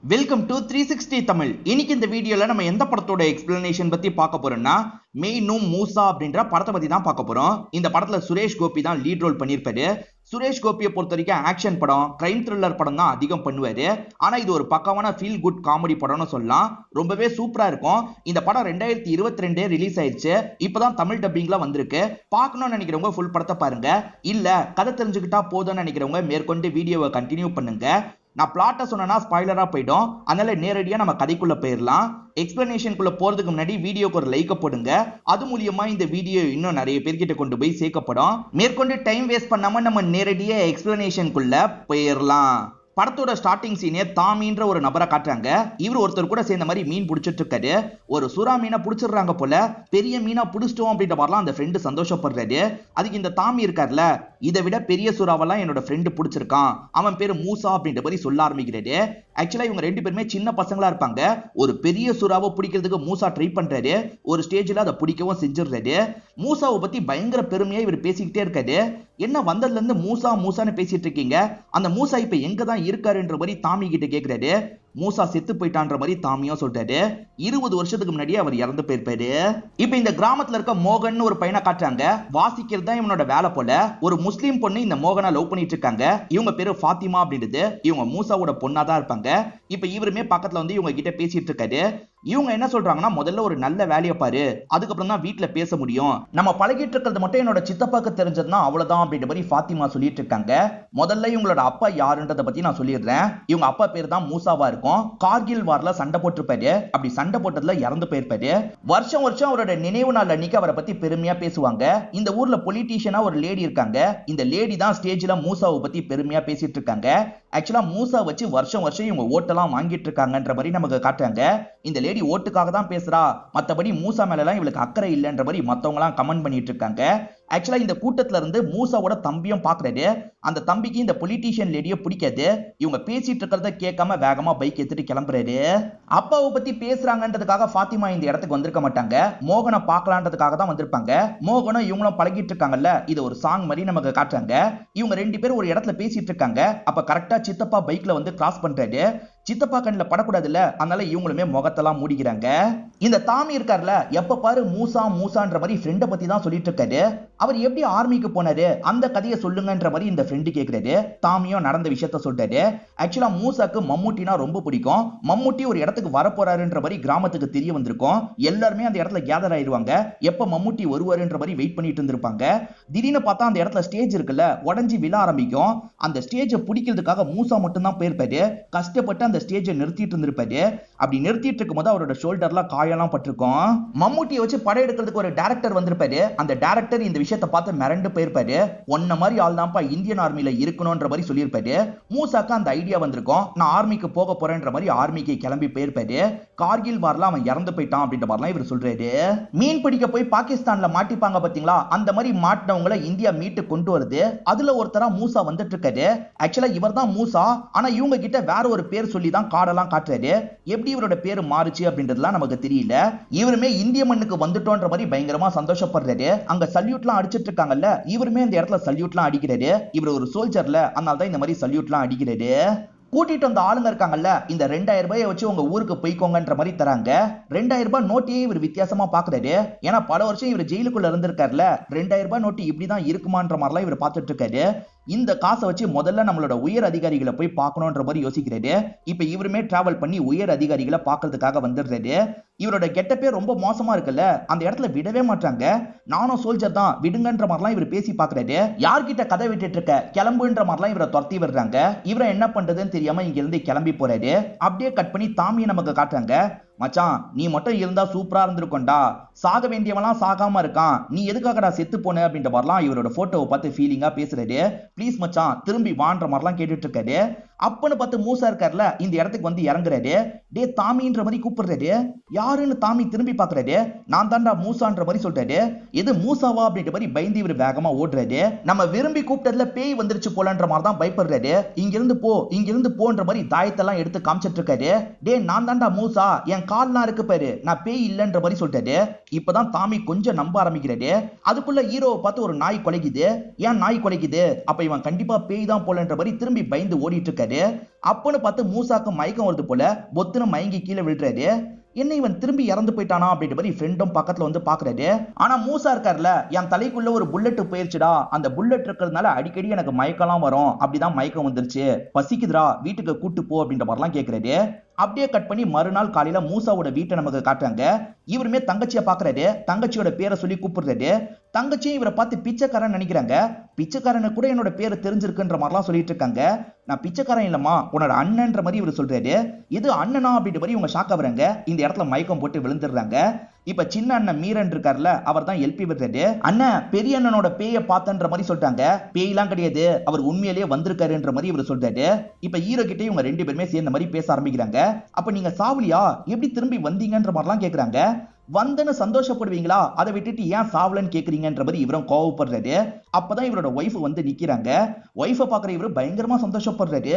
Welcome to 360 Tamil. இன்னைக்கு இந்த வீடியோல நம்ம எந்த படத்தோட எக்ஸ்பிளனேஷன் பத்தி பார்க்க போறோம்னா மெய்னும் மூசா அப்படின்ற படத்தை பத்தி தான் பார்க்க போறோம். இந்த படத்துல சுரேஷ் கோபி தான் லீட் ரோல் பண்ணியிருப்பாரு. சுரேஷ் கோபியை பொறுத்த வரைக்கும் ஆக்ஷன் படம், கிரைம் த்ரில்லர் படம் தான் அதிகம் பண்ணுவாரு. ஆனா இது ஒரு பக்கமான ஃபீல் குட் காமெடி படம்னு சொல்லலாம். ரொம்பவே சூப்பரா இருக்கும். இந்த படம் 2022 ரிலீஸ் ஆயிடுச்சு. இப்பதான் தமிழ் டப்பிங்ல வந்திருக்கு. பார்க்கணும்னு நினைக்கிறவங்க ஃபுல் படத்தை பாருங்க. இல்ல கதை தெரிஞ்சுக்கிட்டா போதும்னு நினைக்கிறவங்க மேற்கொண்டு வீடியோவை கண்டினியூ பண்ணுங்க. நான் பிளாட்டை சொன்னா ஸ்பாய்லரா போயிடும். அதனால நேரடியா நம்ம கதைக்குள்ள போயிடலாம். எக்ஸ்பிளனேஷனுக்குள்ள போறதுக்கு முன்னாடி வீடியோக்கு ஒரு லைக் போடுங்க. அது மூலியமா இந்த வீடியோ இன்னும் நிறைய பேர்கிட்ட கொண்டு போய் சேர்க்கப்படும். மேற்கொண்டு டைம் வேஸ்ட் பண்ணாம நம்ம நேரடியா எக்ஸ்பிளனேஷனுக்குள்ள போயிடலாம். படத்தோட ஸ்டார்டிங் சீனே தாமின்ற ஒரு நபரை காட்டுறாங்க. இவர் ஒருத்தர் கூட சேர்ந்த மாதிரி மீன் பிடிச்சிட்டு இருக்காரு. ஒரு சுறா மீனை பிடிச்சிடுறாங்க போல. பெரிய மீனா பிடிச்சிட்டோம் அப்படின்ற மாதிரிலாம் அந்த ஃப்ரெண்டு சந்தோஷப்படுறாரு. அதுக்கு இந்த தாமி இருக்கார்ல, இதை விட பெரிய சுறாவெல்லாம் என்னோட ஃப்ரெண்டு பிடிச்சிருக்கான், அவன் பேரு மூசா அப்படின்ற மாதிரி சொல்ல ஆரம்பிக்கிறாரு. ஆக்சுவலா இவங்க ரெண்டு பேருமே சின்ன பசங்களா இருப்பாங்க. ஒரு பெரிய சுறாவை பிடிக்கிறதுக்கு மூசா ட்ரை பண்றாரு. ஒரு ஸ்டேஜ்ல அதை பிடிக்கவும் செஞ்சிடுறாரு. மூசாவை பத்தி பயங்கர பெருமையா இவர் பேசிக்கிட்டே இருக்காரு. என்ன வந்ததுல இருந்து மூசா மூசான்னு பேசிட்டு இருக்கீங்க, அந்த மூசா இப்ப எங்க தான் இருக்காருன்ற மாதிரி தாமி கிட்ட கேக்குறாரு. மூசா செத்து போயிட்டான்ற மாதிரி தாமியும் சொல்றாரு. 20 வருஷத்துக்கு முன்னாடி அவர் இறந்து போயிருப்பாரு. இப்ப இந்த கிராமத்துல இருக்க மோகன் ஒரு பையனை காட்டுறாங்க. வாசிக்கிறது தான் இவனோட வேலை போல. ஒரு முஸ்லீம் பொண்ணு இந்த மோகனை லவ் பண்ணிட்டு இருக்காங்க. இவங்க பேரு ஃபாத்திமா அப்படின்றது. இவங்க மூசாவோட பொண்ணா தான் இருப்பாங்க. இப்ப இவருமே பக்கத்துல வந்து இவங்க கிட்ட பேசிட்டு இருக்காரு. இவங்க என்ன சொல்றாங்கன்னா, முதல்ல ஒரு நல்ல வேலையை பாரு, அதுக்கப்புறம் தான் வீட்டுல பேச முடியும். நம்ம பழகிட்டு இருக்கிறது மட்டும் என்னோட சித்தப்பாக்கு தெரிஞ்சதுன்னா அவ்வளவுதான் அப்படின்ற மாதிரி ஃபாத்திமா சொல்லிட்டு இருக்காங்க. முதல்ல இவங்களோட அப்பா யாருன்றத பத்தி நான் சொல்லிடுறேன். இவங்க அப்பா பேர் தான் மூசாவா இருக்கும். கார்கில் வார்ல சண்டை போட்டிருப்பாரு. அப்படி சண்டை போட்டதுல இறந்து போயிருப்பாரு. வருஷம் வருஷம் அவரோட நினைவு நாள் அன்னைக்கு அவரை பத்தி பெருமையா பேசுவாங்க. இந்த ஊர்ல பொலிட்டீஷியனா ஒரு லேடி இருக்காங்க. இந்த லேடி தான் ஸ்டேஜ்ல மூசாவை பத்தி பெருமையா பேசிட்டு இருக்காங்க. ஆக்சுவலா மூசா வச்சு வருஷம் வருஷம் இவங்க ஓட்டெல்லாம் வாங்கிட்டு இருக்காங்கன்ற மாதிரி நமக்கு காட்டுறாங்க. இந்த லேடி ஓட்டுக்காக தான் பேசுறா, மத்தபடி மூசா மேல எல்லாம் இவளுக்கு அக்கறை இல்லைன்ற மாதிரி மத்தவங்க எல்லாம் கமெண்ட் பண்ணிட்டு இருக்காங்க. ஆக்சுவலா இந்த கூட்டத்துல இருந்து மூசாவோட தம்பியும் பாக்குறாரு. அந்த தம்பிக்கு இந்த பொலிட்டீஷியன் லேடியை பிடிக்காது. இவங்க பேசிட்டு இருக்கிறத கேட்காம வேகமா பைக் எடுத்துட்டு கிளம்புறாரு. அப்பாவை பத்தி பேசுறாங்கன்றதுக்காக ஃபாத்திமா இந்த இடத்துக்கு வந்திருக்க மாட்டாங்க. மோகனை பார்க்கலான்றதுக்காக தான் வந்திருப்பாங்க. மோகனும் இவங்களும் பழகிட்டு இருக்காங்கல்ல, இது ஒரு சாங் மாதிரி நமக்கு காட்டுறாங்க. இவங்க ரெண்டு பேரும் ஒரு இடத்துல பேசிட்டு இருக்காங்க. அப்ப கரெக்டா சித்தப்பா பைக்ல வந்து கிராஸ் பண்றாரு. சித்தப்பா கண்ணில் படக்கூடாதுல்ல, அதனால இவங்களுமே முகத்தெல்லாம் மூடிக்கிறாங்க. இந்த தாமி இருக்கார்ல, எப்ப பாரு மூசா மூசான்ற மாதிரி ஃப்ரெண்டை பத்தி தான் சொல்லிட்டு இருக்காரு. அவர் எப்படி ஆர்மிக்கு போனாரு, அந்த கதையை சொல்லுங்கன்ற மாதிரி இந்த ஃப்ரெண்டு கேட்கிறாரு. தாமியும் நடந்த விஷயத்த சொல்றாரு. ஆக்சுவலா மூசாக்கு மம்முட்டினா ரொம்ப பிடிக்கும். மம்முட்டி ஒரு இடத்துக்கு வரப்போறாருன்ற மாதிரி கிராமத்துக்கு தெரிய வந்திருக்கும். எல்லாருமே அந்த இடத்துல கேதர் ஆயிடுவாங்க. எப்ப மம்முட்டி வருவாருன்ற மாதிரி வெயிட் பண்ணிட்டு இருந்திருப்பாங்க. திடீர்னு பார்த்தா அந்த இடத்துல ஸ்டேஜ் இருக்குல்ல, உடஞ்சி விழ ஆரம்பிக்கும். அந்த ஸ்டேஜை பிடிக்கிறதுக்காக மூசா மட்டும் தான் போயிருப்பாரு. கஷ்டப்பட்டு அந்த ஸ்டேஜை நிறுத்திட்டு இருந்திருப்பாரு. அப்படி நிறுத்திட்டு இருக்கும்போது அவரோட ஷோல்டர்ல காயெல்லாம் பட்டிருக்கும். மம்முட்டியை வச்சு படம் எடுக்கிறதுக்கு ஒரு டைரக்டர் வந்திருப்பாரு. அந்த டைரக்டர் இந்த விஷயத்தை பார்த்து மிரண்டு போயிருப்பாரு. ஒன்ன மாதிரி ஆள் தான்ப்பா இந்தியன் ஆர்மில இருக்கணும்ன்ற மாதிரி சொல்லியிருப்பாரு. மூசாக்கு அந்த ஐடியா வந்திருக்கும். நான் ஆர்மிக்கு போக போறேன்ற மாதிரி ஆர்மிக்கு கிளம்பி போயிருப்பாரு. கார்கில் வார்ல அவன் இறந்து போயிட்டான் அப்படின்ற மாதிரிலாம் இவர் சொல்றாரு. மீன் பிடிக்க போய் பாகிஸ்தான்ல மாட்டிப்பாங்க பாத்தீங்களா, அந்த மாதிரி மாட்டினவங்களை இந்தியா மீட்டு கொண்டு வருது. அதுல ஒருத்தரா மூசா வந்துட்டு இருக்காரு. ஆக்சுவலா இவர் தான் மூசா. ஆனா இவங்க கிட்ட வேற ஒரு பேர் சொல்லி தான் காடெல்லாம் காட்டுறாரு. எப்படி இவரோட பேரு மாறுச்சு அப்படின்றதுலாம் நமக்கு தெரியல. இவருமே இந்திய மண்ணுக்கு வந்துட்டோன்ற மாதிரி பயங்கரமா சந்தோஷப்படுறாரு. அங்க சல்யூட்லாம் அடிச்சிட்டு இருக்காங்கல்ல, இவருமே இந்த இடத்துல சல்யூட்லாம் அடிக்கிறாரு. இவர் ஒரு சோல்ஜர்ல, அதனால தான் இந்த மாதிரி சல்யூட்லாம் அடிக்கிறாரு. கூட்டிட்டு வந்த ஆளுங்க இருக்காங்கல்ல, இந்த 2000 ரூபாயை வச்சு உங்க ஊருக்கு போய்க்கோங்கன்ற மாதிரி தராங்க. 2000 ரூபாய் நோட்டையே இவர் வித்தியாசமா பாக்குறாரு. ஏன்னா பல வருஷம் இவர் ஜெயிலுக்குள்ள இருந்திருக்காருல, 2000 ரூபாய் நோட்டு இப்படிதான் இருக்குமான்ற மாதிரிலாம் இவர் பார்த்துட்டு இருக்காரு. இந்த காசை வச்சு முதல்ல நம்மளோட உயர் அதிகாரிகளை போய் பார்க்கணுன்ற மாதிரி யோசிக்கிறாரு. இப்ப இவருமே டிராவல் பண்ணி உயர் அதிகாரிகளை பார்க்கறதுக்காக வந்துடுறாரு. இவரோட கெட்டப்பே ரொம்ப மோசமா இருக்குல்ல, அந்த இடத்துல விடவே மாட்டாங்க. நானும் சோல்ஜர் தான் விடுங்கன்ற மாதிரிலாம் இவர் பேசி பாக்குறாரு. யார்கிட்ட கதை விட்டுட்டு இருக்க, கிளம்புன்ற மாதிரிலாம் இவரை துரத்தி விடுறாங்க. இவரை என்ன பண்றதுன்னு தெரியாம இங்க இருந்து கிளம்பி போறாரு. அப்படியே கட் பண்ணி தாமியை நமக்கு காட்டுறாங்க. மச்சான் நீ மட்டும் இருந்தா சூப்பரா இருந்திருக்கோண்டா, சாக வேண்டியவெல்லாம் சாகாம இருக்கான், நீ எதுக்காகடா செத்து போன அப்படின்ற மாதிரிலாம் இவரோட போட்டோவை பார்த்து ஃபீலிங்கா பேசுறாரு. ப்ளீஸ் மச்சான் திரும்பி வான்ற மாதிரிலாம் கேட்டுட்டு இருக்காரு. அப்பன்னு பார்த்து மூசா இருக்காருல, இந்த இடத்துக்கு வந்து இறங்குறாரு. டே தாமின்ற மாதிரி கூப்பிடுறாரு. யாருன்னு தாமி திரும்பி பாக்குறாரு. நான் தாண்டா மூசான்ற மாதிரி சொல்றாரு. எது மூசாவா அப்படின்ற மாதிரி பயந்து இவர் வேகமா ஓடுறாரு. நம்ம விரும்பி கூப்பிட்டதுல பேய் வந்துருச்சு போலன்ற மாதிரி தான் பயப்படுறாரு. இங்கிருந்து போ இங்கிருந்து போன்ற மாதிரி தாயத்தெல்லாம் எடுத்து காமிச்சிட்டு இருக்காரு. டே நான் தாண்டா மூசா, என் கால்லாம் இருக்கு பாரு, நான் பேய் இல்லைன்ற மாதிரி சொல்றாரு. இப்பதான் தாமி கொஞ்சம் நம்ப ஆரம்பிக்கிறாரு. அதுக்குள்ள ஹீரோவை பார்த்து ஒரு நாய் கொலைக்குது. ஏன் நாய் கொலைக்குது, அப்ப இவன் கண்டிப்பா பேய் தான் போலன்ற மாதிரி திரும்பி பயந்து ஓடிட்டு இருக்காரு. இருக்காரு. அப்பன்னு பார்த்து மூசாக்கு மயக்கம் வருது போல, பொத்துன்னு மயங்கி கீழே விழுறாரு. என்ன இவன் திரும்பி இறந்து போயிட்டானா அப்படின்ற மாதிரி ஃப்ரெண்டும் பக்கத்துல வந்து பாக்குறாரு. ஆனா மூசா இருக்காருல, என் தலைக்குள்ள ஒரு புல்லட் போயிருச்சுடா, அந்த புல்லட் இருக்கிறதுனால அடிக்கடி எனக்கு மயக்கலாம் வரும், அப்படிதான் மயக்கம் வந்துருச்சு, பசிக்குதுடா வீட்டுக்கு கூட்டு போ அப்படின்ற மாதிரிலாம் கேட்கிறாரு. அப்படியே கட் பண்ணி மறுநாள் காலையில மூசாவோட வீட்டை நமக்கு காட்டுறாங்க. இவருமே தங்கச்சியை பாக்குறாரு, தங்கச்சியோட பேரை சொல்லி கூப்பிடுறாரு. தங்கச்சியும் இவரை பார்த்து பிச்சைக்காரன் நினைக்கிறாங்க. பிச்சைக்காரனு கூட என்னோட பேரு தெரிஞ்சிருக்குன்ற மாதிரிலாம் சொல்லிட்டு இருக்காங்க. நான் பிச்சைக்காரன் இல்லம்மா, உன்னோட அண்ணன்ற மாதிரி இவர் சொல்றாரு. இது அண்ணனா அப்படின்ற மாதிரி இவங்க ஷாக் ஆகுறாங்க. இந்த இடத்துல மயக்கம் போட்டு விழுந்துடுறாங்க. இப்ப சின்ன அண்ணன் மீரன் இருக்காருல, அவர் தான் எல்பி விடுறாரு. அண்ணன் பெரிய அண்ணனோட பேயை பார்த்தன்ற மாதிரி சொல்லிட்டாங்க. பேயெல்லாம் கிடையாது, அவர் உண்மையிலேயே வந்திருக்காருன்ற மாதிரி இவர் சொல்றாரு. இப்ப ஹீரோ கிட்ட இவங்க ரெண்டு பேருமே சேர்ந்த மாதிரி பேச ஆரம்பிக்கிறாங்க. அப்ப நீங்க சாவலியா, எப்படி திரும்பி வந்தீங்கன்ற மாதிரிலாம் கேக்குறாங்க. வந்தன்னு சந்தோஷப்படுவீங்களா, அதை விட்டுட்டு ஏன் சாவலன்னு கேக்குறீங்கன்ற மாதிரி இவரும் கோவப்படுறாரு. அப்பதான் இவரோட ஒய்ஃப் வந்து நிக்கிறாங்க. ஒய்ஃபை பாக்குற இவரு பயங்கரமா சந்தோஷப்படுறாரு.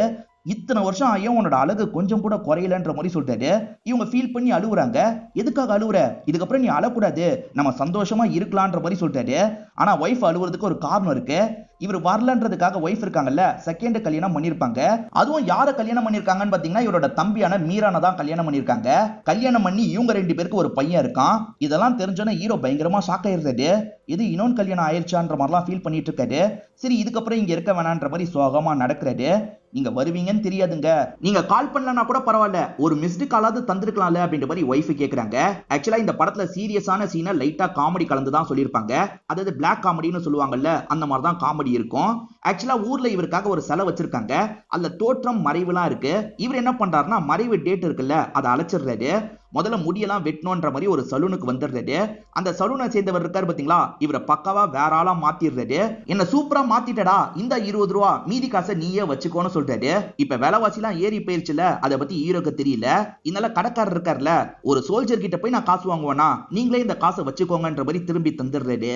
இத்தனை வருஷம் ஆயும் உன்னோட அழகு கொஞ்சம் கூட குறையலன்ற மாதிரி சொல்றாரு. இவங்க ஃபீல் பண்ணி அழுவுறாங்க. எதுக்காக அழுவுற, இதுக்கப்புறம் நீ அழக்கூடாது, நம்ம சந்தோஷமா இருக்கலான்ற மாதிரி சொல்றாரு. ஆனா ஒய்ஃப் அழுவுறதுக்கு ஒரு காரணம் இருக்கு. இவர் வரலன்றதுக்காக ஒய்ஃப் இருக்காங்கல்ல, செகண்ட் கல்யாணம் பண்ணிருப்பாங்க. அதுவும் யார கல்யாணம் பண்ணிருக்காங்கன்னு பாத்தீங்கன்னா இவரோட தம்பியான மீரான தான் கல்யாணம் பண்ணிருக்காங்க. கல்யாணம் பண்ணி இவங்க ரெண்டு பேருக்கு ஒரு பையன் இருக்கான். இதெல்லாம் தெரிஞ்சோன்னா ஹீரோ பயங்கரமா ஷாக் ஆயிருந்தாரு. இது இன்னொன்னு கல்யாணம் ஆயிடுச்சான்ற மாதிரிலாம் ஃபீல் பண்ணிட்டு இருக்காரு. சரி இதுக்கப்புறம் இங்க இருக்க வேணான்ற மாதிரி சோகமா நடக்கிறாரு. நீங்க வருவீங்கன்னு தெரியாதுங்க, நீங்க கால் பண்ணலனா கூட பரவாயில்ல, ஒரு மிஸ்டு காலாவது தந்திருக்கலாம்ல அப்படின்ற மாதிரி ஒய்ஃப் கேக்குறாங்க. ஆக்சுவலா இந்த படத்துல சீரியஸான சீனை லைட்டா காமெடி கலந்து தான் சொல்லியிருப்பாங்க. அதாவது பிளாக் காமெடின்னு சொல்லுவாங்கல்ல, அந்த மாதிரி தான் காமெடி இருக்கும். ஆக்சுவலா ஊர்ல இவருக்காக ஒரு செலை வச்சிருக்காங்க. அதுல தோற்றம் மறைவுலாம் இருக்கு. இவர் என்ன பண்றாருன்னா மறைவு டேட் இருக்குல்ல, அதை அழைச்சிடுறாரு. முதல்ல முடியெல்லாம் வெட்டணும்ன்ற மாதிரி ஒரு சலூனுக்கு வந்துடுறாரு. அந்த சலூனை சேர்ந்தவர் இருக்காரு பாத்தீங்களா, இவரை பக்காவா வேற ஆளா மாத்திடுறாரு. என்ன சூப்பரா மாத்திட்டடா, இந்த 20 ரூபா மீதி காசை நீயே வச்சுக்கோன்னு சொல்றாரு. இப்ப விலைவாசி எல்லாம் ஏறி போயிருச்சுல, அதை பத்தி ஹீரோக்கு தெரியல. இதனால கடைக்காரர் இருக்காருல, ஒரு சோல்ஜர் கிட்ட போய் நான் காசு வாங்குவேனா, நீங்களே இந்த காசை வச்சுக்கோங்கன்ற மாதிரி திரும்பி தந்துடுறாரு.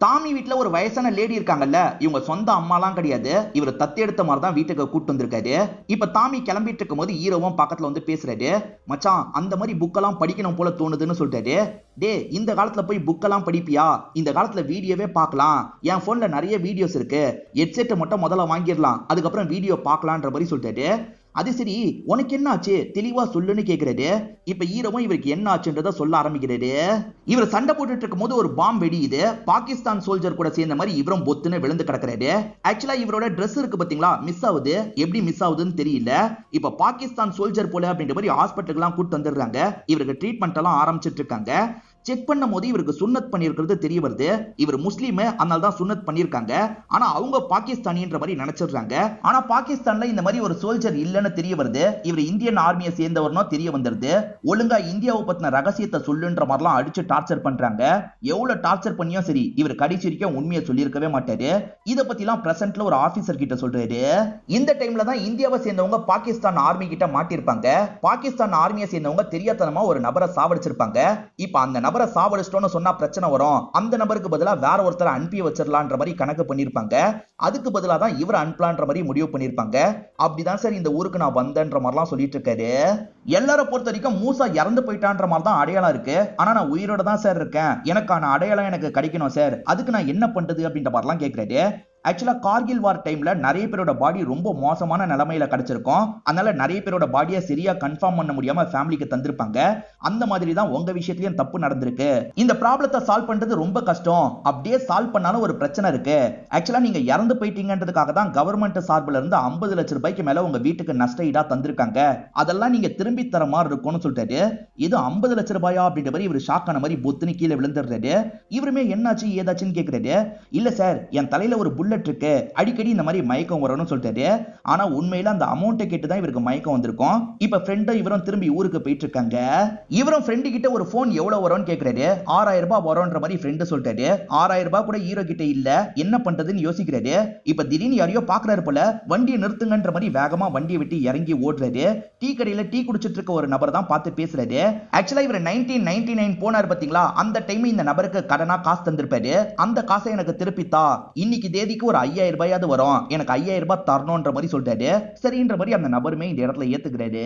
தாமி வீட்டுல ஒரு வயசான லேடி இருக்காங்கல்ல, இவங்க சொந்த அம்மாலாம் கிடையாது, இவர் தத்து எடுத்த மாதிரி தான் வீட்டுக்கு கூட்டு வந்திருக்காரு. இப்ப தாமி கிளம்பிட்டு இருக்கும் போது ஹீரோவும் பக்கத்துல வந்து பேசுறாரு. மச்சான் அந்த மாதிரி புக்கெல்லாம் படிக்கணும் போல தோணுதுன்னு சொல்றாரு. டே இந்த காலத்துல போய் புக்கெல்லாம் படிப்பியா, இந்த காலத்துல வீடியோவே பார்க்கலாம், என் போன்ல நிறைய வீடியோஸ் இருக்கு, ஹெட்செட்டை மட்டும் முதல்ல வாங்கிடலாம், அதுக்கப்புறம் வீடியோ பார்க்கலான்ற மாதிரி சொல்றாரு. அது சரி உனக்கு என்ன ஆச்சு தெளிவா சொல்லுன்னு கேக்குறாரு. இப்ப ஹீரோவும் இவருக்கு என்ன ஆச்சுன்றத சொல்ல ஆரம்பிக்கிறாரு. இவர் சண்டை போட்டுட்டு இருக்கும் போது ஒரு பாம்பு வெடியுது. பாகிஸ்தான் சோல்ஜர் கூட சேர்ந்த மாதிரி இவரும் பொத்துன்னு விழுந்து கிடக்குறாரு. ஆக்சுவலா இவரோட ட்ரெஸ் இருக்கு பாத்தீங்களா, மிஸ் ஆகுது. எப்படி மிஸ் ஆகுதுன்னு தெரியல. இப்ப பாகிஸ்தான் சோல்ஜர் போல அப்படின்ற மாதிரி ஹாஸ்பிட்டலுக்கு எல்லாம் கூட்டு வந்துடுறாங்க. இவருக்கு ட்ரீட்மெண்ட் எல்லாம் ஆரம்பிச்சிட்டு இருக்காங்க. செக் பண்ணும் போது இவருக்கு சுன்னத் பண்ணியிருக்கிறது தெரிய வருது. இவர் முஸ்லீம், அதனால தான் சுன்னத் பண்ணியிருக்காங்க. ஆனா அவங்க பாகிஸ்தானின்ற மாதிரி நினைச்சிடுறாங்க. ஆனா பாகிஸ்தான்ல இந்த மாதிரி ஒரு சோல்ஜர் இல்லன்னு தெரிய வருது. இவர் இந்தியன் ஆர்மியை சேர்ந்தவர்னோ தெரிய வந்துருது. ஒழுங்கா இந்தியாவை பத்தின ரகசியத்தை சொல்லுன்ற மாதிரிலாம் அடிச்சு டார்ச்சர் பண்றாங்க. எவ்வளவு டார்ச்சர் பண்ணியும் சரி, இவர் கடைசி வரைக்கும் உண்மையை சொல்லியிருக்கவே மாட்டாரு. இத பத்தி எல்லாம் பிரசன்ட்ல ஒரு ஆபீசர் கிட்ட சொல்றாரு. இந்த டைம்ல தான் இந்தியாவை சேர்ந்தவங்க பாகிஸ்தான் ஆர்மி கிட்ட மாட்டிருப்பாங்க. பாகிஸ்தான் ஆர்மியை சேர்ந்தவங்க தெரியாதனமா ஒரு நபரை சாவடிச்சிருப்பாங்க. இப்ப அந்த நபரை சாவடிச்சிட்டோம்னு சொன்னா பிரச்சனை வரும், அந்த நபருக்கு பதிலா வேற ஒருத்தரை அனுப்பி வச்சிடலான்ற மாதிரி கணக்கு பண்ணிருப்பாங்க. அதுக்கு பதிலா தான் இவர் அனுப்பலான்ற மாதிரி முடிவு பண்ணிருப்பாங்க. அப்படிதான் சார் இந்த ஊருக்கு நான் வந்தேன்ற மாதிரிலாம் சொல்லிட்டு இருக்காரு. எல்லாரும் பொறுத்த வரைக்கும் மூசா இறந்து போயிட்டான்ற மாதிரி தான் அடையாளம் இருக்கு. ஆனா நான் உயிரோட தான் சார் இருக்கேன், எனக்கான அடையாளம் எனக்கு கிடைக்கணும் சார், அதுக்கு நான் என்ன பண்றது அப்படின்ற மாதிரிலாம் கேட்கிறாரு. ஆக்சுவலா கார்கில் வார் டைம்ல நிறைய பேரோட பாடி ரொம்ப மோசமான நிலைமையில கிடைச்சிருக்கும். அதனால நிறைய பேரோட பாடியை சரியா கன்ஃபார்ம் பண்ண முடியாம ஃபேமிலிக்கு தந்திருப்பாங்க. அந்த மாதிரி தான் உங்க விஷயத்திலயும் தப்பு நடந்திருக்கு. இந்த ப்ராப்ளத்தை சால்வ் பண்றது ரொம்ப கஷ்டம். அப்படியே சால்வ் பண்ணாலும் ஒரு பிரச்சனை இருக்கு. ஆக்சுவலா நீங்க இறந்து போயிட்டீங்கன்றதுக்காக தான் கவர்மெண்ட் சார்பில் இருந்து 50 லட்சம் ரூபாய்க்கு மேல உங்க வீட்டுக்கு நஷ்ட ஈடா தந்திருக்காங்க. அதெல்லாம் நீங்க திரும்பி தர மாதிரி இருக்கும்னு சொல்லிட்டாரு. இது 50 லட்சம் ரூபாயா அப்படின்ற மாதிரி இவர் ஷாக் ஆன மாதிரி பொத்துன்னு கீழே விழுந்துடுறாரு. இவருமே என்னாச்சு ஏதாச்சுன்னு கேட்கிறாரு. இல்ல சார் என் தலையில ஒரு புல்லட் இருக்கு, அடிக்கடி இந்த மாதிரி மயக்கம் வரும்னு சொல்லிட்டாரு. ஆனா உண்மையில அந்த அமௌண்ட்டை கேட்டு தான் இவருக்கு மயக்கம் வந்திருக்கும். இப்ப ஃப்ரெண்டும் இவரும் திரும்பி ஊருக்கு போயிட்டு இருக்காங்க. இவரும் ஃப்ரெண்டு கிட்ட ஒரு போன் எவ்வளவு வரும்னு கேக்குறாரு. 6000 ரூபாய் வரும்ன்ற மாதிரி ஃப்ரெண்டு சொல்லிட்டாரு. 6000 ரூபாய் கூட ஹீரோ கிட்ட இல்ல, என்ன பண்றதுன்னு யோசிக்கிறாரு. இப்ப திடீர்னு யாரையோ பாக்குறாரு போல, வண்டியை நிறுத்துங்கன்ற மாதிரி வேகமா வண்டியை விட்டு இறங்கி ஓடுறாரு. டீ கடையில டீ குடிச்சிட்டு இருக்க ஒரு நபர் தான் பார்த்து பேசுறாரு. ஆக்சுவலா இவர் 1999 போனார் பாத்தீங்களா, அந்த டைம் இந்த நபருக்கு கடனா காசு தந்திருப்பாரு. அந்த காசை எனக்கு திருப்பித்தா, இன்னைக்கு தேதிக்கு ஒரு 5000 ரூபாயாவது வரும், எனக்கு 5000 ரூபாய் தரணும்ன்ற மாதிரி சொல்றாரு. சரின்ற மாதிரி அந்த நபருமே இந்த இடத்துல ஏத்துக்கிறாரு.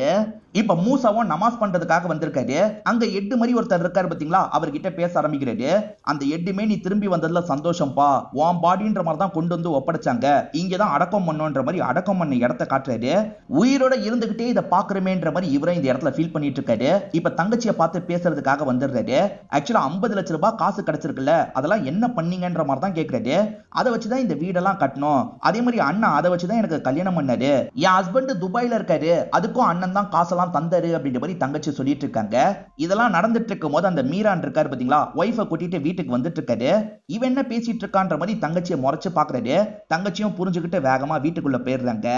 இப்ப மூசாவும் நமாஸ் பண்றதுக்காக வந்திருக்காரு. அங்க எட்டு மாதிரி ஒருத்தர் இருக்காரு பாத்தீங்களா, அவர்கிட்ட பேச ஆரம்பிக்கிறாரு. அந்த எட்டுமே நீ திரும்பி வந்ததுல சந்தோஷம்பா, உன் பாடின்ற மாதிரி தான் கொண்டு வந்து ஒப்படைச்சாங்க, இங்கதான் அடக்கம் பண்ணுன்ற மாதிரி அடக்கம் பண்ண இடத்த காட்டுறாரு. உயிரோட இருந்துகிட்டே இதை பாக்குறமேன்ற மாதிரி இவரும் இந்த இடத்துல ஃபீல் பண்ணிட்டு இருக்காரு. இப்ப தங்கச்சியை பார்த்து பேசுறதுக்காக வந்துடுறாரு. ஆக்சுவலா 50 லட்சம் ரூபாய் காசு கிடைச்சிருக்குல்ல, அதெல்லாம் என்ன பண்ணீங்கன்ற மாதிரி தான் கேட்கறாரு. அதை வச்சுதான் இந்த வீடெல்லாம் கட்டணும், அதே மாதிரி அண்ணன் அதை வச்சுதான் எனக்கு கல்யாணம் பண்ணாரு, என் ஹஸ்பண்ட் துபாயில இருக்காரு, அதுக்கும் அண்ணன் தான் காசெல்லாம் தந்தாரு அப்படின்ற மாதிரி தங்கச்சி சொல்லிட்டு இருக்காங்க. இதெல்லாம் நடந்துட்டு இருக்கும் போது அந்த மீரான் இருக்காரு பாத்தீங்களா, ஒய்ஃபை கூட்டிட்டு வீட்டுக்கு வந்துட்டு இருக்காரு. இவன் என்ன பேசிட்டு இருக்கான்ற மாதிரி தங்கச்சியை முறைச்சு பாக்குறாரு. தங்கச்சியும் புரிஞ்சுக்கிட்டு வேகமா வீட்டுக்குள்ள போயிடுறாங்க.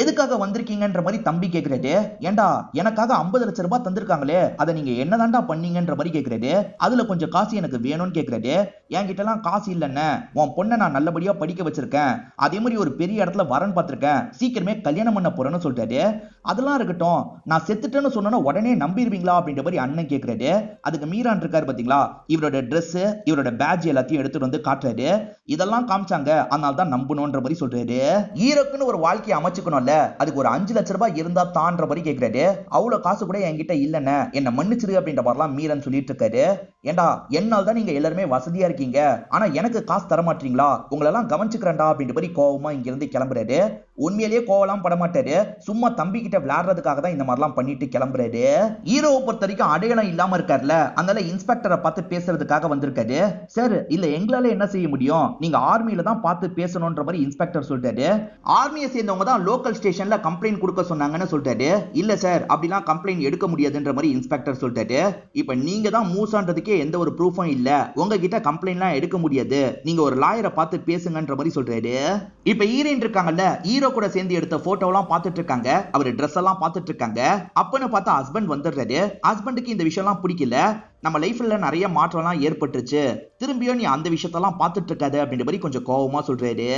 எதுக்காக வந்திருக்கீங்கன்ற மாதிரி தம்பி கேக்குறாரு. ஏண்டா எனக்காக 50 லட்சம் ரூபாய் தந்திருக்காங்களே, அதை நீங்க என்னதான்டா பண்ணீங்கன்ற மாதிரி கேக்குறாரு. அதுல கொஞ்சம் காசு எனக்கு வேணும்னு கேக்குறாரு. என்கிட்ட எல்லாம் காசு இல்லன்னு, உன் பொண்ணை நான் நல்லபடியா படிக்க வச்சிருக்கேன், அதே மாதிரி ஒரு பெரிய இடத்துல வரன் பார்த்திருக்கேன், சீக்கிரமே கல்யாணம் பண்ண போறேன்னு சொல்றாரு. அதெல்லாம் இருக்கட்டும், நான் செத்துட்டேன்னு சொன்னா உடனே நம்பிடுவீங்களா அப்படின்ற மாதிரி அண்ணன் கேக்குறாரு. அதுக்கு மீரான் இருக்காரு பாத்தீங்களா, இவரோட ட்ரெஸ் இவரோட பேட்ஜ் எல்லாத்தையும் எடுத்துட்டு வந்து காட்டுறாரு. இதெல்லாம் காமிச்சாங்க, அதனால தான் நம்பணும்ன்ற மாதிரி சொல்றாரு. ஈரோக்குன்னு ஒரு வாழ்க்கையை அமைச்சுக்கணும்ல, அதுக்கு ஒரு 5 லட்சம் ரூபாய் இருந்தா தான்ற மாதிரி கேக்குறாரு. அவ்வளவு காசு கூட என்கிட்ட இல்லன்னு, என்ன மன்னிச்சிரு அப்படின்ற மாதிரிலாம் மீரன் சொல்லிட்டு இருக்காரு. ஏண்டா என்னால் தான் நீங்க எல்லாருமே வசதியா இருக்கீங்க, ஆனா எனக்கு காசு தர மாட்டீங்களா, உங்களெல்லாம் கவனிச்சுக்கிறேன்டா அப்படின்ற மாதிரி கோவமா இங்க இருந்து கிளம்புறாரு. உண்மையிலேயே கோவலாம் பட மாட்டாரு, சும்மா தம்பி கிட்ட விளையாடுறதுக்காக தான் இந்த மாதிரிலாம் பண்ணிட்டு கிளம்புறாரு. ஹீரோவை பொறுத்த வரைக்கும் அடையாளம் இல்லாம இருக்காருல, அதனால இன்ஸ்பெக்டரை பார்த்து பேசுறதுக்காக வந்திருக்காரு. சார் இல்ல எங்களால என்ன செய்ய முடியும், நீங்க ஆர்மியில தான் பார்த்து பேசணும்ன்ற மாதிரி இன்ஸ்பெக்டர் சொல்றாரு. ஆர்மியை சேர்ந்தவங்க தான் லோக்கல் ஸ்டேஷன்ல கம்ப்ளைண்ட் கொடுக்க சொன்னாங்கன்னு சொல்றாரு. இல்ல சார் அப்படிலாம் கம்ப்ளைண்ட் எடுக்க முடியாதுன்ற மாதிரி இன்ஸ்பெக்டர் சொல்றாரு. இப்ப நீங்க தான் மூசான்றதுக்கே எந்த ஒரு ப்ரூஃபும் இல்ல, உங்ககிட்ட கம்ப்ளைண்ட்லாம் எடுக்க முடியாது, நீங்க ஒரு லாயரை பார்த்து பேசுங்கன்ற மாதிரி சொல்றாரு. இப்ப ஹீரோயின் இருக்காங்கல்ல, ஹீரோ கூட சேர்ந்து எடுத்த போட்டோலாம் பார்த்துட்டு இருக்காங்க, அவர் ட்ரெஸ் எல்லாம் பார்த்துட்டு இருக்காங்க. அப்பன்னு பார்த்தா ஹஸ்பண்ட் வந்துடுறாரு. ஹஸ்பண்டுக்கு இந்த விஷயம்லாம் பிடிக்கல, நம்ம லைஃப்ல நிறைய மாற்றம்லாம் ஏற்பட்டுருச்சு, திரும்பியும் நீ அந்த விஷயத்தெல்லாம் பார்த்துட்டு இருக்காது அப்படின்ற மாதிரி கொஞ்சம் கோவமா சொல்றாரு.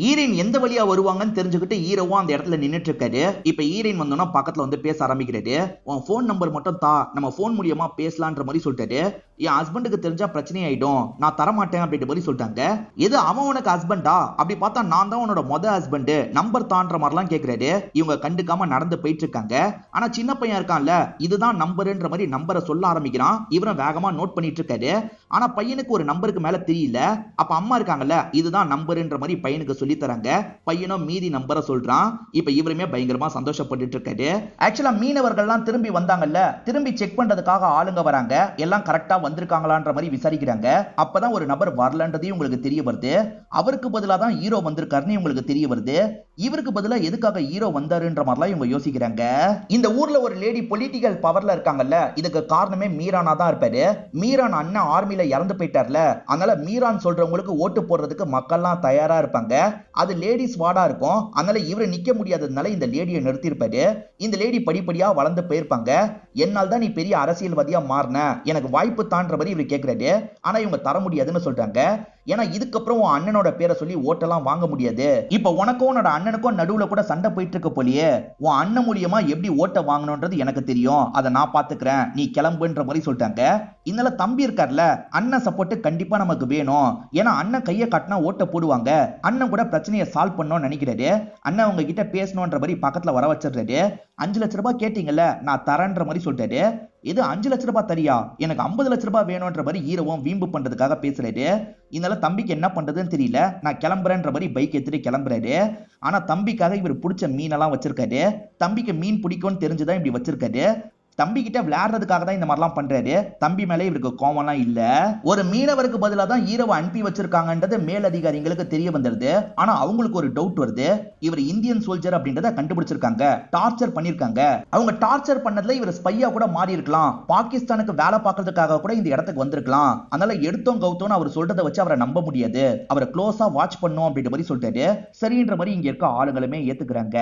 ஹீரோயின் எந்த வழியா வருவாங்கன்னு தெரிஞ்சுக்கிட்டு ஹீரோவும் அந்த இடத்துல நின்னுட்டு இருக்காரு. இப்ப ஹீரோயின் வந்தோன்னா பக்கத்துல வந்து பேச ஆரம்பிக்கிறாரு. உன் போன் நம்பர் மட்டும் தா, நம்ம போன் மூலியமா பேசலான்ற மாதிரி சொல்லிட்டாரு. என் ஹஸ்பண்டுக்கு தெரிஞ்சா பிரச்சனை ஆயிடும், நான் தரமாட்டேன் அப்படின்ற மாதிரி சொல்லிட்டாங்க. எது அவன் உனக்கு ஹஸ்பண்டா, அப்படி பார்த்தா நான் தான் உன்னோட மொத ஹஸ்பண்ட், நம்பர் தான்ற மாதிரிலாம் கேட்கிறாரு. இவங்க கண்டுக்காம நடந்து போயிட்டு இருக்காங்க. ஆனா சின்ன பையன் இருக்கான்ல, இதுதான் நம்பருன்ற மாதிரி நம்பரை சொல்ல ஆரம்பிக்கிறான். இவரும் வேகமா நோட் பண்ணிட்டு இருக்காரு. ஆனா பையனுக்கு ஒரு நம்பருக்கு மேல தெரியல. அப்ப அம்மா இருக்காங்கல்ல, இதுதான் நம்பருன்ற மாதிரி பையனுக்கு சொல்லி தராங்க. பையனும் மீதி நம்பரை சொல்றான். இப்ப இவருமே பயங்கரமா சந்தோஷப்பட்டு இருக்காரு. ஆக்சுவலா மீனவர்கள்லாம் திரும்பி வந்தாங்கல்ல, திரும்பி செக் பண்றதுக்காக ஆளுங்க வராங்க. எல்லாம் கரெக்டா வந்திருக்காங்களான்ற மாதிரி விசாரிக்கிறாங்க. அப்பதான் ஒரு நபர் வரலன்றதையும் உங்களுக்கு தெரிய வருது. அவருக்கு பதிலா தான் ஹீரோ வந்திருக்காருன்னு உங்களுக்கு தெரிய வருது. இவருக்கு பதிலா எதுக்காக ஹீரோ வந்தாருன்ற மாதிரிலாம் இவங்க யோசிக்கிறாங்க. இந்த ஊர்ல ஒரு லேடி பொலிட்டிக்கல் பவர்ல இருக்காங்கல்ல, இதுக்கு காரணமே மீரானா தான் இருப்பாரு. மீரான் அண்ணன் ஆர்மில இறந்து போயிட்டார்ல, அதனால மீரான் சொல்றவங்களுக்கு ஓட்டு போடுறதுக்கு மக்கள்லாம் தயாரா இருப்பாங்க. அது லேடிஸ் வார்டா இருக்கும், அதனால இவரு நிக்க முடியாததுனால இந்த லேடியை நிறுத்தி இருப்பாரு. இந்த லேடி படிப்படியா வளர்ந்து போயிருப்பாங்க. என்னால் தான் நீ பெரிய அரசியல்வாதியா மாறின, எனக்கு வாய்ப்பு தான்ற மாதிரி இவரு கேட்கிறாரு. ஆனா இவங்க தர முடியாதுன்னு சொல்றாங்க. ஏன்னா இதுக்கப்புறம் உன் அண்ணனோட பேரை சொல்லி ஓட்டெல்லாம் வாங்க முடியாது. இப்ப உனக்கும் உன்னோட அண்ணனுக்கும் நடுவுல கூட சண்டை போயிட்டு இருக்க போலியே, உன் அண்ணன் மூலியமா எப்படி ஓட்ட வாங்கணும்ன்றது எனக்கு தெரியும், அதை நான் பாத்துக்கிறேன், நீ கிளம்புன்ற மாதிரி சொல்லிட்டாங்க. இதனால தம்பி இருக்கார்ல, அண்ணன் சப்போர்ட் கண்டிப்பா நமக்கு வேணும், ஏன்னா அண்ணன் கையை காட்டினா ஓட்ட போடுவாங்க, அண்ணன் கூட பிரச்சனையை சால்வ் பண்ணணும்னு நினைக்கிறாரு. அண்ணன் உங்க கிட்ட பேசணும்ன்ற மாதிரி பக்கத்துல வர வச்சிடுறாரு. 5 லட்சம் ரூபாய் கேட்டீங்கல்ல, நான் தரேன்ற மாதிரி சொல்லிட்டாரு. இது 5 லட்சம் ரூபாய் தரியா, எனக்கு 50 லட்சம் ரூபாய் வேணும்ன்ற மாதிரி ஹீரோவும் வீம்பு பண்றதுக்காக பேசுறாரு. இதனால தம்பிக்கு என்ன பண்றதுன்னு தெரியல, நான் கிளம்புறேன்ற மாதிரி பைக் எடுத்துட்டு கிளம்புறாரு. ஆனா தம்பிக்காக இவர் பிடிச்ச மீனெல்லாம் வச்சிருக்காரு. தம்பிக்கு மீன் பிடிக்கும்னு தெரிஞ்சுதான் இப்படி வச்சிருக்காரு. தம்பி கிட்ட விளையாடுறதுக்காக தான் இந்த மாதிரிலாம் பண்றாரு. தம்பி மேலே இவருக்கு கோவம்லாம் இல்ல. ஒரு மீனவருக்கு பதிலாக தான் ஹீரோவை அனுப்பி வச்சிருக்காங்கன்றது மேலதிகாரிகளுக்கு தெரிய வந்துருது. ஆனா அவங்களுக்கு ஒரு டவுட் வருது, இவர் இந்தியன் சோல்ஜர் அப்படின்றத கண்டுபிடிச்சிருக்காங்க, டார்ச்சர் பண்ணிருக்காங்க. அவங்க டார்ச்சர் பண்ணதுல இவர் ஸ்பையா கூட மாறி இருக்கலாம், பாகிஸ்தானுக்கு வேலை பார்க்கறதுக்காக கூட இந்த இடத்துக்கு வந்திருக்கலாம். அதனால எடுத்தோம் கவுத்தோன்னு அவர் சொல்றதை வச்சு அவரை நம்ப முடியாது, அவரை க்ளோஸா வாட்ச் பண்ணும் அப்படின்ற மாதிரி சொல்லிட்டாரு. சரின்ற மாதிரி இங்க இருக்க ஆளுங்களுமே ஏத்துக்கிறாங்க.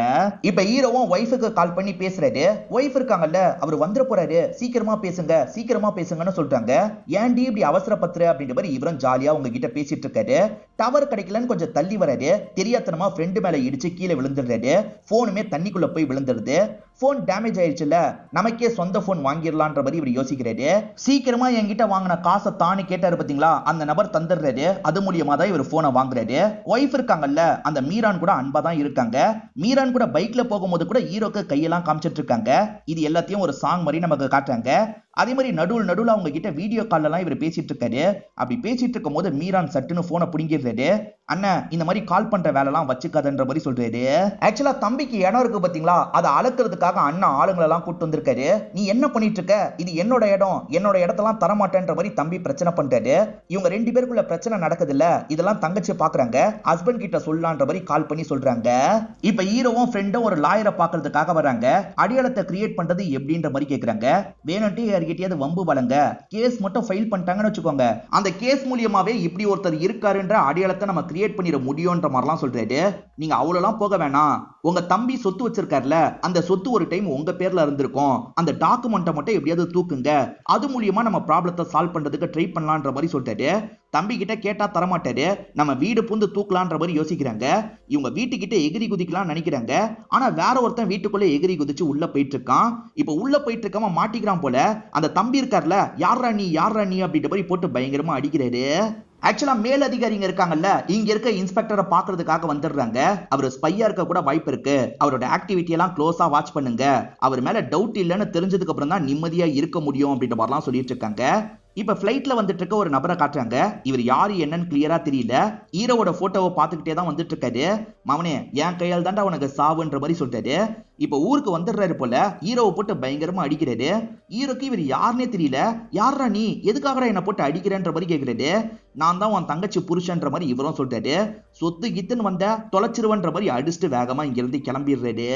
இப்ப ஹீரோவும் ஒய்ஃபுக்கு கால் பண்ணி பேசுறாரு. ஒய்ஃப் இருக்காங்கல்ல, அவர் வந்துட போறாரு, சீக்கிரமா பேசுங்க சீக்கிரமா பேசுங்கன்னு சொல்றாங்க. ஏன்டி இப்படி அவசரப்பத்துற அப்படின்ற மாதிரி இவரும் ஜாலியா உங்ககிட்ட பேசிட்டு இருக்காரு. டவர் கிடைக்கலன்னு கொஞ்சம் தள்ளி வராரு. தெரியாதனமா ஃப்ரெண்டு மேல இடிச்சு கீழே விழுந்துடுறாரு. போனுமே தண்ணிக்குள்ள போய் விழுந்துருது. போன் டேமேஜ் ஆயிடுச்சுல, நமக்கே சொந்த போன் வாங்கிடலான்ற மாதிரி இவர் யோசிக்கிறாரு. சீக்கிரமா என்கிட்ட வாங்கின காசை தானு கேட்டாரு பாத்தீங்களா, அந்த நபர் தந்துடுறாரு. அது மூலியமா தான் இவர் போனை வாங்குறாரு. ஒய்ஃப் இருக்காங்கல்ல, அந்த மீரான் கூட அன்பா தான் இருக்காங்க. மீரான் கூட பைக்ல போகும்போது கூட ஹீரோக்கு கையெல்லாம் காமிச்சிட்டு இருக்காங்க. இது எல்லாத்தையும் ஒரு சாங் மாதிரி நமக்கு காட்டுறாங்க. அதே மாதிரி நடுவுல அவங்க கிட்ட வீடியோ கால்ல எல்லாம் இவர் பேசிட்டு இருக்காரு. அப்படி பேசிட்டு இருக்கும் போது மீரான் சட்டுன்னு போனை புடிங்கிடுறாரு. அண்ணன், இந்த மாதிரி கால் பண்ற வேலை எல்லாம் வச்சுக்காதன்ற மாதிரி சொல்றாரு. ஆக்சுவலா தம்பிக்கு இடம் இருக்கு பாத்தீங்களா, அதை அளக்கிறதுக்காக அண்ணன் ஆளுங்களை எல்லாம் கூட்டு வந்திருக்காரு. நீ என்ன பண்ணிட்டு இருக்க, இது என்னோட இடம், என்னோட இடத்தெல்லாம் தரமாட்டேன்ற மாதிரி தம்பி பிரச்சனை பண்றாரு. இவங்க 2 பேருக்குள்ள பிரச்சனை நடக்குது இல்ல, இதெல்லாம் தங்கச்சி பாக்குறாங்க. ஹஸ்பண்ட் கிட்ட சொல்லலான்ற மாதிரி கால் பண்ணி சொல்றாங்க. இப்ப ஹீரோவும் ஃப்ரெண்டும் ஒரு லாயரை பாக்குறதுக்காக வராங்க. அடையாளத்தை கிரியேட் பண்றது எப்படின்ற மாதிரி கேக்குறாங்க. வேணும்ட்டு யார்கிட்டயாவது வம்பு வளங்க, கேஸ் மட்டும் ஃபைல் பண்ணிட்டாங்கன்னு வச்சுக்கோங்க, அந்த கேஸ் மூலியமாவே இப்படி ஒருத்தர் இருக்காருன்ற அடையாளத்தை நம்ம கிரியேட் பண்ணிட முடியும்ன்ற மாதிரிலாம் சொல்றாரு. நீங்க அவ்வளவுலாம் போக வேணாம், உங்க தம்பி சொத்து வச்சிருக்காருல, அந்த சொத்து ஒரு டைம் உங்க பேர்ல இருந்திருக்கும், அந்த டாக்குமெண்ட்டை மட்டும் எப்படியாவது தூக்குங்க, அது மூலியமா நம்ம ப்ராப்ளத்தை சால்வ் பண்றதுக்கு ட்ரை பண்ணலான்ற மாதிரி சொல்றாரு. தம்பி கிட்ட கேட்டா தரமாட்டாரு. நம்ம வீடு புந்து தூக்கலான்ற மாதிரி யோசிக்கிறாங்க. இவங்க வீட்டுக்கிட்ட எகிரி குதிக்கலாம் நினைக்கிறாங்க. ஆனா வேற ஒருத்தன் வீட்டுக்குள்ள எகிரி குதிச்சு உள்ள போயிட்டு இருக்கான். இப்ப உள்ள போயிட்டு இருக்காம மாட்டிக்கிறான் போல. அந்த தம்பி இருக்கார்ல, யாரா நீ அப்படின்ற மாதிரி போட்டு பயங்கரமா அடிக்கிறாரு. ஆக்சுவலா மேல் அதிகாரிங்க இருக்காங்கல்ல, இங்க இருக்க இன்ஸ்பெக்டரை பாக்குறதுக்காக வந்துடுறாங்க. அவர் ஸ்பையா இருக்க கூட வாய்ப்பு இருக்கு, அவரோட ஆக்டிவிட்டி எல்லாம் க்ளோஸா வாட்ச் பண்ணுங்க, அவர் மேல டவுட் இல்லைன்னு தெரிஞ்சதுக்கு அப்புறம் தான் நிம்மதியா இருக்க முடியும் அப்படின்ற மாதிரிலாம் சொல்லிட்டு இருக்காங்க. இப்ப பிளைட்ல வந்துட்டு இருக்க ஒரு நபரை காட்டுறாங்க. இவர் யாரு என்னன்னு கிளியரா தெரியல. ஹீரோவோட போட்டோவை பார்த்துக்கிட்டே தான் வந்துட்டு இருக்காரு. மவனே, என் கையால் தாண்டா உனக்கு சாவுன்ற மாதிரி சொல்றாரு. இப்ப ஊருக்கு வந்துடுறாரு போல. ஹீரோவை போட்டு பயங்கரமா அடிக்கிறாரு. ஹீரோக்கு இவர் யாருன்னே தெரியல. யாரா நீ, எதுக்காக என்ன போட்டு அடிக்கிறேன்ற மாதிரி கேட்கிறாரு. நான் தான் உன் தங்கச்சி புருஷன்ற மாதிரி இவரும் சொல்றாரு. சொத்து கித்துன்னு வந்த தொலைச்சிருவன்ற மாதிரி அடிச்சுட்டு வேகமா இங்க இருந்து கிளம்பிடுறாரு.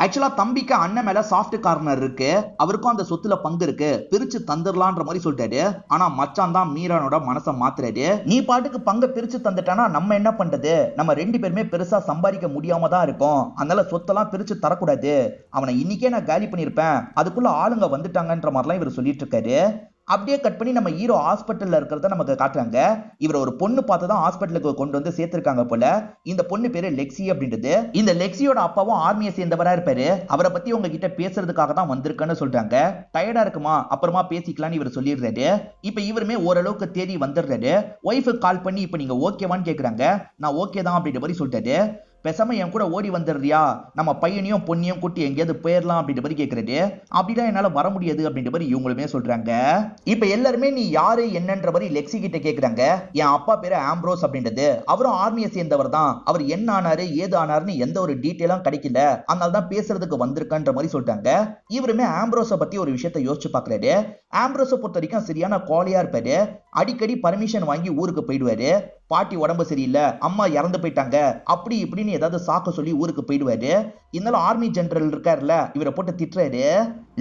ஆக்சுவலா தம்பிக்கு அண்ணன் மேல சாஃப்ட் கார்னர் இருக்கு, அவருக்கும் அந்த சொத்துல பங்கு இருக்கு, பிரிச்சு தந்துடலான்ற மாதிரி சொல்றாரு. ஆனா மச்சான் தான் மீரானோட மனசை மாத்துறாரு. நீ பாட்டுக்கு பங்க பிரிச்சு தந்துட்டானா நம்ம என்ன பண்றது, நம்ம 2 பேருமே பெருசா சம்பாதிக்க முடியாம தான் இருக்கும், அதனால சொத்தெல்லாம் பிரிச்சு தரக்கூடாது, அவனை இன்னைக்கே நான் காலி பண்ணிருப்பேன், அதுக்குள்ள ஆளுங்க வந்துட்டாங்கன்ற மாதிரிலாம் இவர் சொல்லிட்டு இருக்காரு. அப்படியே கட் பண்ணி நம்ம ஹீரோ ஹாஸ்பிட்டல்ல இருக்கிறத நமக்கு காட்டுறாங்க. இவர் ஒரு பொண்ணு பார்த்து தான் ஹாஸ்பிட்டலுக்கு கொண்டு வந்து சேர்த்திருக்காங்க போல. இந்த பொண்ணு பேரு லெக்ஸி அப்படின்றது. இந்த லெக்ஸியோட அப்பாவும் ஆர்மியை சேர்ந்தவரா இருப்பாரு. அவரை பத்தி உங்ககிட்ட பேசுறதுக்காக தான் வந்திருக்கேன்னு சொல்றாங்க. டயர்டா இருக்குமா, அப்புறமா பேசிக்கலாம்னு இவர் சொல்லிடுறாரு. இப்ப இவருமே ஓரளவுக்கு தேடி வந்துடுறாரு. ஒய்ஃபுக்கு கால் பண்ணி இப்ப நீங்க ஓகேவான்னு கேக்குறாங்க. நான் ஓகே தான் அப்படின்ற மாதிரி சொல்லிட்டாரு. பேசாம என் கூட ஓடி வந்துடுறியா, நம்ம பையனையும் பொண்ணையும் கூட்டி எங்கேயாவது போயிடலாம் அப்படின்ற மாதிரி கேட்கறது. அப்படிதான் என்னால வர முடியாது அப்படின்ற மாதிரி இவங்களுமே சொல்றாங்க. இப்ப எல்லாருமே நீ யாரு என்னன்ற மாதிரி லெக்ஸி கிட்ட கேக்குறாங்க. என் அப்பா பேரு ஆம்ப்ரோஸ் அப்படின்றது, அவரும் ஆர்மியை சேர்ந்தவர் தான், அவர் என்ன ஆனாரு ஏது ஆனாருன்னு எந்த ஒரு டீட்டெயிலும் கிடைக்கல, அதனால தான் பேசுறதுக்கு வந்திருக்கன்ற மாதிரி சொல்றாங்க. இவருமே ஆம்ப்ரோஸை பத்தி ஒரு விஷயத்தை யோசிச்சு பாக்குறாரு. ஆம்ப்ரோஸை பொறுத்த வரைக்கும் சரியான கோலியா இருப்பாரு. அடிக்கடி பர்மிஷன் வாங்கி ஊருக்கு போயிடுவாரு. பாட்டி உடம்பு சரியில்லை, அம்மா இறந்து போயிட்டாங்க, அப்படி இப்படின்னு ஏதாவது சாக்க சொல்லி ஊருக்கு போயிடுவாரு. இருந்தாலும் ஆர்மி ஜெனரல் இருக்காருல்ல, இவரை போட்டு திட்டுறாரு.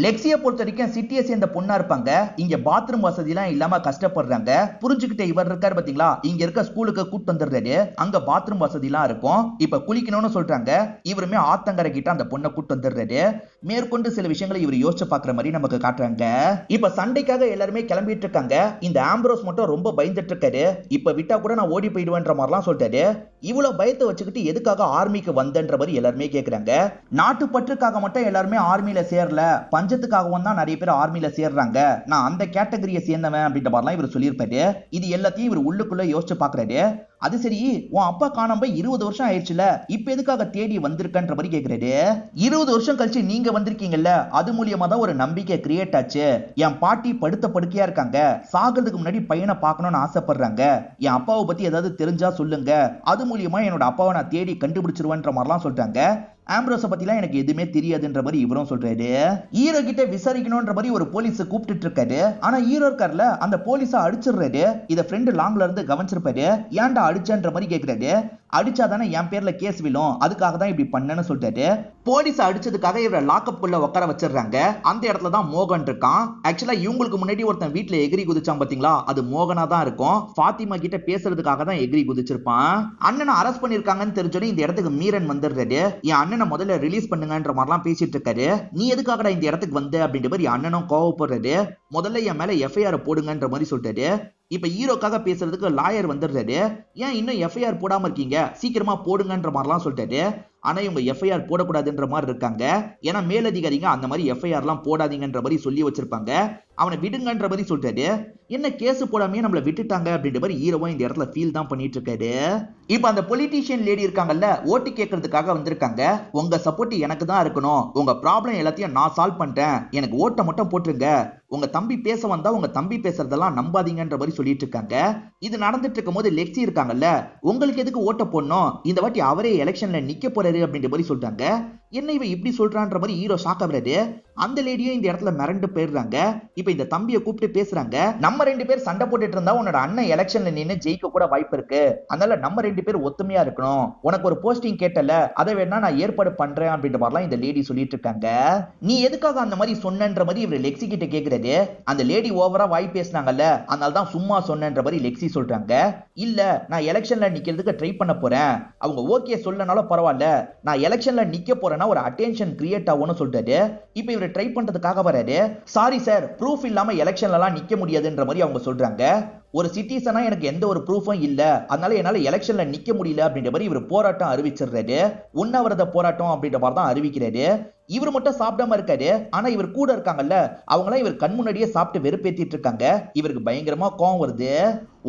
லெக்ஸியை பொறுத்த வரைக்கும் சிட்டியை சேர்ந்த பொண்ணா இருப்பாங்க. இங்க பாத்ரூம் வசதி எல்லாம் இல்லாம கஷ்டப்படுறாங்க. புரிஞ்சுக்கிட்ட இவர் இருக்காரு பாத்தீங்களா, இங்க இருக்க ஸ்கூலுக்கு கூட்டு வந்துடுறாரு. அங்க பாத்ரூம் வசதி எல்லாம் இருக்கும். இப்ப குளிக்கணும்னு சொல்றாங்க. இவருமே ஆத்தங்கரை கிட்ட அந்த பொண்ணை கூட்டு வந்துடுறாரு. மேற்கொண்டு சில விஷயங்களை இவர் யோசிச்சு பாக்குற மாதிரி நமக்கு காட்டுறாங்க. இப்ப சண்டைக்காக எல்லாருமே கிளம்பிட்டு இருக்காங்க. இந்த ஆம்ப்ரோஸ் மட்டும் ரொம்ப பயந்துட்டு இருக்காரு. இப்ப விட்டா கூட நான் ஓடி போயிடுவேன்ற மாதிரிலாம் சொல்லிட்டாரு. இவ்வளவு பயத்தை வச்சுக்கிட்டு எதுக்காக ஆர்மிக்கு வந்தன்ற மாதிரி எல்லாருமே கேக்குறாங்க. நாட்டு பற்றுக்காக மட்டும் எல்லாருமே ஆர்மியில சேரல, பஞ்சத்துக்காகவும் தான் நிறைய பேர் ஆர்மியில சேர்றாங்க, நான் அந்த கேட்டகரியை சேர்ந்தவன் அப்படின்ற மாதிரிலாம் இவர் சொல்லியிருப்பாரு. இது எல்லாத்தையும் இவர் உள்ளுக்குள்ள யோசிச்சு பாக்குறாரு. அது சரி, உன் அப்பா காணாம 20 வருஷம் ஆயிடுச்சுல, இப்ப எதுக்காக தேடி வந்திருக்கன்ற மாதிரி கேக்குறாரு. 20 வருஷம் கழிச்சு நீங்க வந்திருக்கீங்கல்ல, அது மூலியமா தான் ஒரு நம்பிக்கை கிரியேட் ஆச்சு. என் பாட்டி படுத்த படுக்கையா இருக்காங்க, சாகிறதுக்கு முன்னாடி பையனை பார்க்கணும்னு ஆசைப்படுறாங்க, என் அப்பாவை பத்தி ஏதாவது தெரிஞ்சா சொல்லுங்க, அது மூலியமா என்னோட அப்பாவை நான் தேடி கண்டுபிடிச்சிருவேன்ற மாதிரிலாம் சொல்றாங்க. ஆம்ப்ரோஸை பத்திலாம் எனக்கு எதுவுமே தெரியாதுன்ற மாதிரி இவரும் சொல்றாரு. ஹீரோ கிட்ட விசாரிக்கணும்ன்ற மாதிரி ஒரு போலீஸ் கூப்பிட்டு இருக்காரு. ஆனா ஹீரோ இருக்கார்ல, அந்த போலீஸை அடிச்சிடுறாரு. இத ஃப்ரெண்டு லாங்ல இருந்து கவனிச்சிருப்பாரு. ஏன்டா அடிச்சன்ற மாதிரி கேக்குறாரு. அடிச்சாதானே என் பேர்ல கேஸ் விழும், அதுக்காக தான் இப்படி பண்ணேன்னு சொல்லிட்டாரு. போலீஸ் அடிச்சதுக்காக இவரை லாக்அப் குள்ள உட்கார வச்சிடுறாங்க. அந்த இடத்துல தான் மோகன் இருக்கான். ஆக்சுவலா இவங்களுக்கு முன்னாடி ஒருத்தன் வீட்டுல எகிரி குதிச்சான் பாத்தீங்களா, அது மோகனா தான் இருக்கும். ஃபாத்திமா கிட்ட பேசுறதுக்காக தான் எகிரி குதிச்சிருப்பான். அண்ணனை அரெஸ்ட் பண்ணிருக்காங்கன்னு தெரிஞ்சோடனே இந்த இடத்துக்கு மீரன் வந்துடுறாரு. என் அண்ணனை முதல்ல ரிலீஸ் பண்ணுங்கன்ற மாதிரிலாம் பேசிட்டு இருக்காரு. நீ எதுக்காகடா இந்த இடத்துக்கு வந்த அப்படின்ற மாதிரி அண்ணனும் கோவப்படுறாரு. முதல்ல என் மேல எஃப்ஐஆர் போடுங்கன்ற மாதிரி சொல்லிட்டாரு. இப்ப ஹீரோக்காக பேசுறதுக்கு லாயர் வந்துடுறாரு. ஏன் இன்னும் எஃப்ஐஆர் போடாம இருக்கீங்க, சீக்கிரமா போடுங்கன்ற மாதிரிலாம் சொல்லிட்டாரு. ஆனா இவங்க எஃப்ஐஆர் போடக்கூடாதுன்ற மாதிரி இருக்காங்க. ஏன்னா மேலதிகாரிங்க அந்த மாதிரி எஃப்ஐஆர் எல்லாம் போடாதீங்கன்ற மாதிரி சொல்லி வச்சிருப்பாங்க. அவனை விடுங்கன்ற மாதிரி சொல்லிட்டாரு. என்ன கேஸ் போடாமே நம்மள விட்டுட்டாங்க அப்படின்ற மாதிரி ஹீரோவும் இந்த இடத்துல ஃபீல் தான் பண்ணிட்டு இருக்காரு. இப்ப அந்த பொலிட்டீஷியன் லேடி இருக்காங்கல்ல, ஓட்டு கேட்கறதுக்காக வந்திருக்காங்க. உங்க சப்போர்ட் எனக்கு தான் இருக்கணும், உங்க ப்ராப்ளம் எல்லாத்தையும் நான் சால்வ் பண்றேன், எனக்கு ஓட்டை மட்டும் போட்டுருங்க, உங்க தம்பி பேச வந்தா உங்க தம்பி பேசுறதெல்லாம் நம்பாதீங்கன்ற மாதிரி சொல்லிட்டு இருக்காங்க. இது நடந்துட்டு இருக்கும் போது லெக்ஸி இருக்காங்கல்ல, உங்களுக்கு எதுக்கு ஓட்ட போடணும், இந்த வாட்டி அவரே எலெக்ஷன்ல நிக்க போறாரு அப்படின்ற மாதிரி சொல்லிட்டாங்க. என்ன இவ இப்படி சொல்றான்ற மாதிரி ஹீரோ ஷாக் ஆகுறாரு. அந்த லேடியும் இந்த இடத்துல மிரண்டு போயிடுறாங்க. இப்ப இந்த தம்பியை கூப்பிட்டு பேசுறாங்க. நம்ம 2 பேர் சண்டை போட்டுட்டு இருந்தா உன்னோட அண்ணன் எலெக்ஷன்ல நின்னு ஜெயிக்க கூட வாய்ப்பு இருக்கு, அதனால நம்ம 2 பேர் ஒத்துமையா இருக்கணும், உனக்கு ஒரு போஸ்டிங் கேட்டல அதை வேணா நான் ஏற்பாடு பண்றேன் அப்படின்ற மாதிரிலாம் இந்த லேடி சொல்லிட்டு இருக்காங்க. நீ எதுக்காக அந்த மாதிரி சொன்னன்ற மாதிரி இவர் லெக்ஸி கிட்ட கேக்குறாரு. அந்த லேடி ஓவரா வாய் பேசினாங்கல்ல, அதனால தான் சும்மா சொன்னன்ற மாதிரி லெக்ஸி சொல்றாங்க. இல்ல நான் எலெக்ஷன்ல நிக்கிறதுக்கு ட்ரை பண்ண போறேன், அவங்க ஓகே சொல்லனாலும் பரவாயில்ல, நான் எலெக்ஷன்ல நிக்க போறேன்னா ஒரு அட்டென்ஷன் கிரியேட் ஆகும்னு சொல்றாரு. இப்போ இவர் ட்ரை பண்றதுக்காக வராரு. சாரி சார், ப்ரூஃப் இல்லாம எலெக்ஷன்ல எல்லாம் நிக்க முடியாதுன்ற மாதிரி அவங்க சொல்றாங்க. ஒரு சிட்டிசனா எனக்கு எந்த ஒரு ப்ரூஃபும் இல்ல, அதனால என்னால எலெக்ஷன்ல நிக்க முடியல அப்படின்ற மாதிரி இவர் போராட்டம் அறிவிச்சிடுறாரு. உண்ணாவிரத போராட்டம் அப்படின்ற மாதிரி தான் அறிவிக்கிறாரு. இவர் மட்டும் சாப்பிடாம இருக்காரு, ஆனா இவர் கூட இருக்காங்கல்ல அவங்களாம் இவர் கண் முன்னாடியே சாப்பிட்டு வெறுப்பேத்திட்டு இருக்காங்க. இவருக்கு பயங்கரமா கோவம் வருது.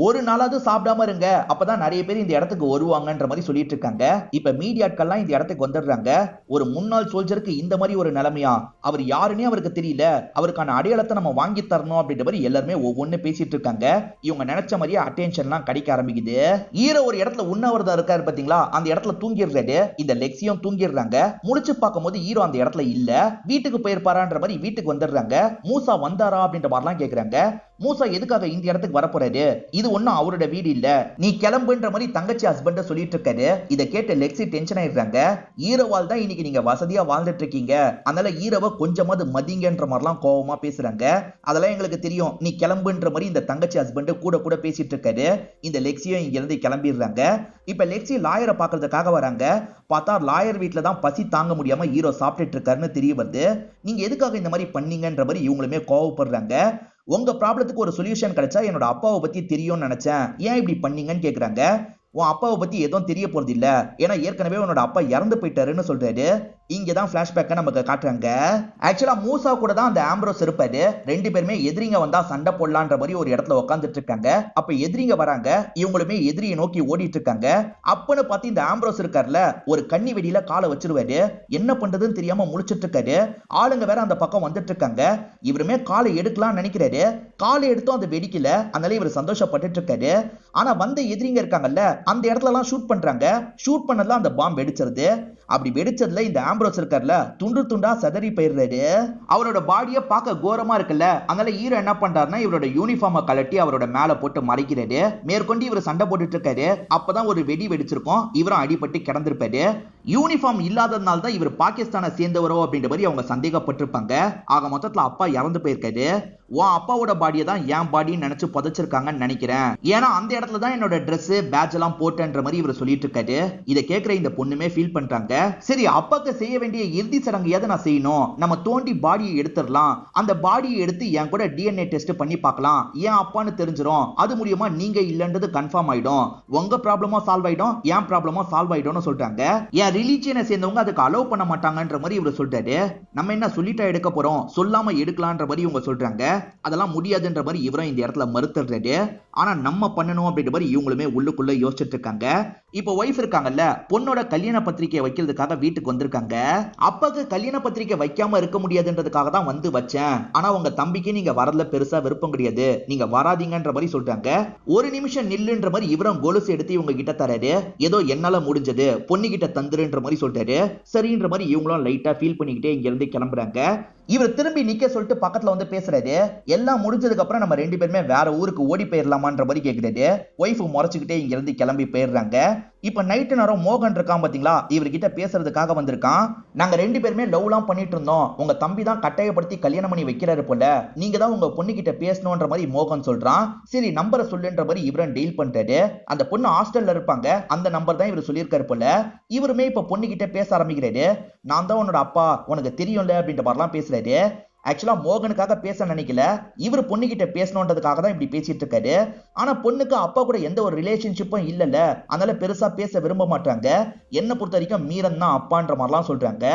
ஒரு நாளாவது சாப்பிடாம இருங்க, அப்பதான் நிறைய பேர் இந்த இடத்துக்கு வருவாங்கன்ற மாதிரி சொல்லிட்டு இருக்காங்க. இப்ப மீடியாட்கள்லாம் இந்த இடத்துக்கு வந்துடுறாங்க. ஒரு முன்னாள் சோல்ஜருக்கு இந்த மாதிரி ஒரு நிலைமையா, அவர் யாருன்னே அவருக்கு தெரியல, அவருக்கான அடையாளத்தை நம்ம வாங்கி தரணும் அப்படின்ற மாதிரி எல்லாருமே ஒவ்வொன்னு பேசிட்டு இருக்காங்க. இவங்க நினைச்ச மாதிரியே அட்டென்ஷன்லாம் கிடைக்க ஆரம்பிக்குது. ஹீரோ ஒரு இடத்துல உண்ணாவிரதம் இருக்காரு பாத்தீங்களா, அந்த இடத்துல தூங்கிடுறாரு. இந்த லெக்ஸியும் தூங்கிடுறாங்க. முடிச்சு பார்க்கும்போது ஹீரோ அந்த இடத்துல இல்ல, வீட்டுக்கு போயிருப்பாரான்ற மாதிரி வீட்டுக்கு வந்துடுறாங்க. மூசா வந்தாரா அப்படின்ற மாதிரிலாம் கேக்குறாங்க. மூசா எதுக்காக இந்த இடத்துக்கு வர போறாரு, இது ஒண்ணும் அவரோட வீடு இல்ல, நீ கிளம்புன்ற மாதிரி தங்கச்சி ஹஸ்பண்ட சொல்லிட்டு இருக்காரு. இதை கேட்டு லெக்ஸி டென்ஷன் ஆயிடுறாங்க. ஹீரோவால் தான் இன்னைக்கு நீங்க வசதியா வாழ்ந்துட்டு இருக்கீங்க, அதனால ஹீரோவை கொஞ்சமாவது மதிங்கன்ற மாதிரிலாம் கோவமா பேசுறாங்க. அதெல்லாம் எங்களுக்கு தெரியும், நீ கிளம்புன்ற மாதிரி இந்த தங்கச்சி ஹஸ்பண்ட் கூட கூட பேசிட்டு இருக்காரு. இந்த லெக்ஸியும் இங்க இருந்து கிளம்பிடுறாங்க. இப்ப லெக்ஸி லாயரை பாக்குறதுக்காக வராங்க. பார்த்தா லாயர் வீட்டுல தான் பசி தாங்க முடியாம ஹீரோ சாப்பிட்டுட்டு இருக்காருன்னு தெரிய வருது. நீங்க எதுக்காக இந்த மாதிரி பண்ணீங்கன்ற மாதிரி இவங்களுமே கோவப்படுறாங்க. உங்க ப்ராப்ளத்துக்கு ஒரு சொல்யூஷன் கிடைச்சா என்னோட அப்பாவை பத்தி தெரியும்னு நினைச்சேன், ஏன் இப்படி பண்ணீங்கன்னு கேக்குறாங்க. உன் அப்பாவை பத்தி எதுவும் தெரிய போறது இல்ல, ஏன்னா ஏற்கனவே உன்னோட அப்பா இறந்து போயிட்டாருன்னு சொல்றாரு. இங்கதான் பிளாஷ்பேக்க நமக்கு காட்டுறாங்க. ஆக்சுவலா மூசா கூட தான் அந்த ஆம்ப்ரோஸ் இருப்பாரு. 2 பேருமே எதிரிங்க வந்தா சண்டை போடலான்ற மாதிரி ஒரு இடத்துல உட்காந்துட்டு இருக்காங்க. அப்ப எதிரிங்க வராங்க, இவங்களுமே எதிரியை நோக்கி ஓடிட்டு இருக்காங்க. அப்பன்னு பார்த்து இந்த ஆம்ப்ரோஸ் இருக்காருல, ஒரு கண்ணி வெடியில காலை வச்சிருவாரு. என்ன பண்றதுன்னு தெரியாம முழிச்சிட்டு இருக்காரு. ஆளுங்க வேற அந்த பக்கம் வந்துட்டு இருக்காங்க. இவருமே காலை எடுக்கலாம்னு நினைக்கிறாரு. காலை எடுத்தும் அது வெடிக்கல, அதனால இவர் சந்தோஷப்பட்டு இருக்காரு. ஆனா வந்த எதிரிங்க இருக்காங்கல்ல, அந்த இடத்துல எல்லாம் ஷூட் பண்றாங்க. ஷூட் பண்ணதுல அந்த பாம்பு வெடிச்சிருது. அப்படி வெடிச்சதுல இந்த ஆம்ப்ரோஸ் இருக்கார்ல, துண்டு துண்டா சதறி போயிடுறாரு. அவரோட பாடியை பார்க்க கோரமா இருக்குல்ல, அதனால ஹீரோ என்ன பண்றாருன்னா இவரோட யூனிஃபார்மை கலட்டி அவரோட மேல போட்டு மறைக்கிறாரு. மேற்கொண்டு இவர் சண்டை போட்டுட்டு இருக்காரு. அப்பதான் ஒரு வெடி வெடிச்சிருக்கும், இவரும் அடிபட்டு கிடந்திருப்பாரு. யூனிஃபார்ம் இல்லாததுனால தான் இவர் பாகிஸ்தானை சேர்ந்தவரோ அப்படின்ற மாதிரி அவங்க சந்தேகப்பட்டிருப்பாங்க. ஆக மொத்தத்துல அப்பா இறந்து போயிருக்காரு. உன் அப்பாவோட பாடியை தான் என் பாடின்னு நினைச்சு புதைச்சிருக்காங்கன்னு நினைக்கிறேன், ஏன்னா அந்த இடத்துல தான் என்னோட ட்ரெஸ் பேட்ச் எல்லாம் போட்டேன்ற மாதிரி இவர் சொல்லிட்டு இருக்காரு. இதை கேட்கிற இந்த பொண்ணுமே ஃபீல் பண்றாங்க. சரி, அப்பாக்கு செய்ய வேண்டிய இறுதி சடங்கையாவது நான் செய்யணும், நம்ம தோண்டி பாடியை எடுத்துடலாம், அந்த பாடியை எடுத்து என் கூட டிஎன்ஏ டெஸ்ட் பண்ணி பார்க்கலாம், ஏன் அப்பான்னு தெரிஞ்சிடும், அது மூலியமா நீங்க இல்லன்றது கன்ஃபார்ம் ஆயிடும், உங்க ப்ராப்ளமும் சால்வ் ஆயிடும், என் ப்ராப்ளமும் சால்வ் ஆயிடும்னு சொல்றாங்க. என் ரிலீஜியனை சேர்ந்தவங்க அதுக்கு அலோவ் பண்ண மாட்டாங்கன்ற மாதிரி இவர் சொல்றாரு. நம்ம என்ன சொல்லிட்டா எடுக்க போறோம், சொல்லாம எடுக்கலான்ற மாதிரி இவங்க சொல்றாங்க. அதெல்லாம் முடியாதுன்ற மாதிரி இவரும் இந்த இடத்துல மறுத்துறாரு. ஆனா நம்ம பண்ணணும் அப்படின்ற மாதிரி இவங்களுமே உள்ளுக்குள்ள யோசிச்சுட்டு இருக்காங்க. இப்போ ஒய்ஃப் இருக்காங்கல்ல, பொண்ணோட கல்யாண பத்திரிகை வைக்கிறதுக்காக வீட்டுக்கு வந்திருக்காங்க. அப்பாக்கு கல்யாண பத்திரிகை வைக்காம இருக்க முடியாதுன்றதுக்காக தான் வந்து வச்சேன், ஆனா உங்க தம்பிக்கு நீங்க வரல பெருசா விருப்பம் கிடையாது, நீங்க வராதீங்கன்ற மாதிரி சொல்றாங்க. ஒரு நிமிஷம் நில்லுன்ற மாதிரி இவரும் கொலுசு எடுத்து இவங்க கிட்ட தராரு. ஏதோ என்னால முடிஞ்சது பொண்ணு கிட்ட தந்துருன்ற மாதிரி சொல்றாரு. சரின்ற மாதிரி இவங்களும் லைட்டா ஃபீல் பண்ணிக்கிட்டே இங்க இருந்து கிளம்புறாங்க. இவர் திரும்பி நிக்க சொல்லிட்டு பக்கத்துல வந்து பேசுறாரு. எல்லாம் முடிஞ்சதுக்கு அப்புறம் நம்ம 2 பேருமே வேற ஊருக்கு ஓடி போயிடலாமான்ற மாதிரி கேக்குறாரு. ஒய்ஃப் முறைச்சுக்கிட்டே இங்க இருந்து கிளம்பி போயிடுறாங்க. இப்ப நைட்டு நேரம் மோகன் இருக்கான் பாத்தீங்களா, இவர்கிட்ட பேசுறதுக்காக வந்திருக்கான். நாங்க 2 பேருமே லவ்லாம் பண்ணிட்டு இருந்தோம், உங்க தம்பி தான் கட்டாயப்படுத்தி கல்யாணம் பண்ணி வைக்கிறாரு போல, நீங்க தான் உங்க பொண்ணு கிட்ட பேசணும்ன்ற மாதிரி மோகன் சொல்றான். சரி நம்பரை சொல்லுன்ற மாதிரி இவரும் டீல் பண்றாரு. அந்த பொண்ணு ஹாஸ்டல்ல இருப்பாங்க, அந்த நம்பர் தான் இவர் சொல்லியிருக்காரு போல. இவருமே இப்ப பொண்ணு கிட்ட பேச ஆரம்பிக்கிறாரு. நான் தான் உன்னோட அப்பா, உனக்கு தெரியும்ல அப்படின்ற மாதிரிலாம் பேசுறாரு. ஆக்சுவலா மோகனுக்காக பேச நினைக்கல, இவர் பொண்ணு கிட்ட பேசணுன்றதுக்காக தான் இப்படி பேசிட்டு இருக்காரு. ஆனா பொண்ணுக்கு அப்பா கூட எந்த ஒரு ரிலேஷன்ஷிப்பும் இல்லல, அதனால பெருசா பேச விரும்ப மாட்டாங்க. என்ன பொறுத்த வரைக்கும் மீரன் தான் அப்பான்ற மாதிரிலாம் சொல்றாங்க.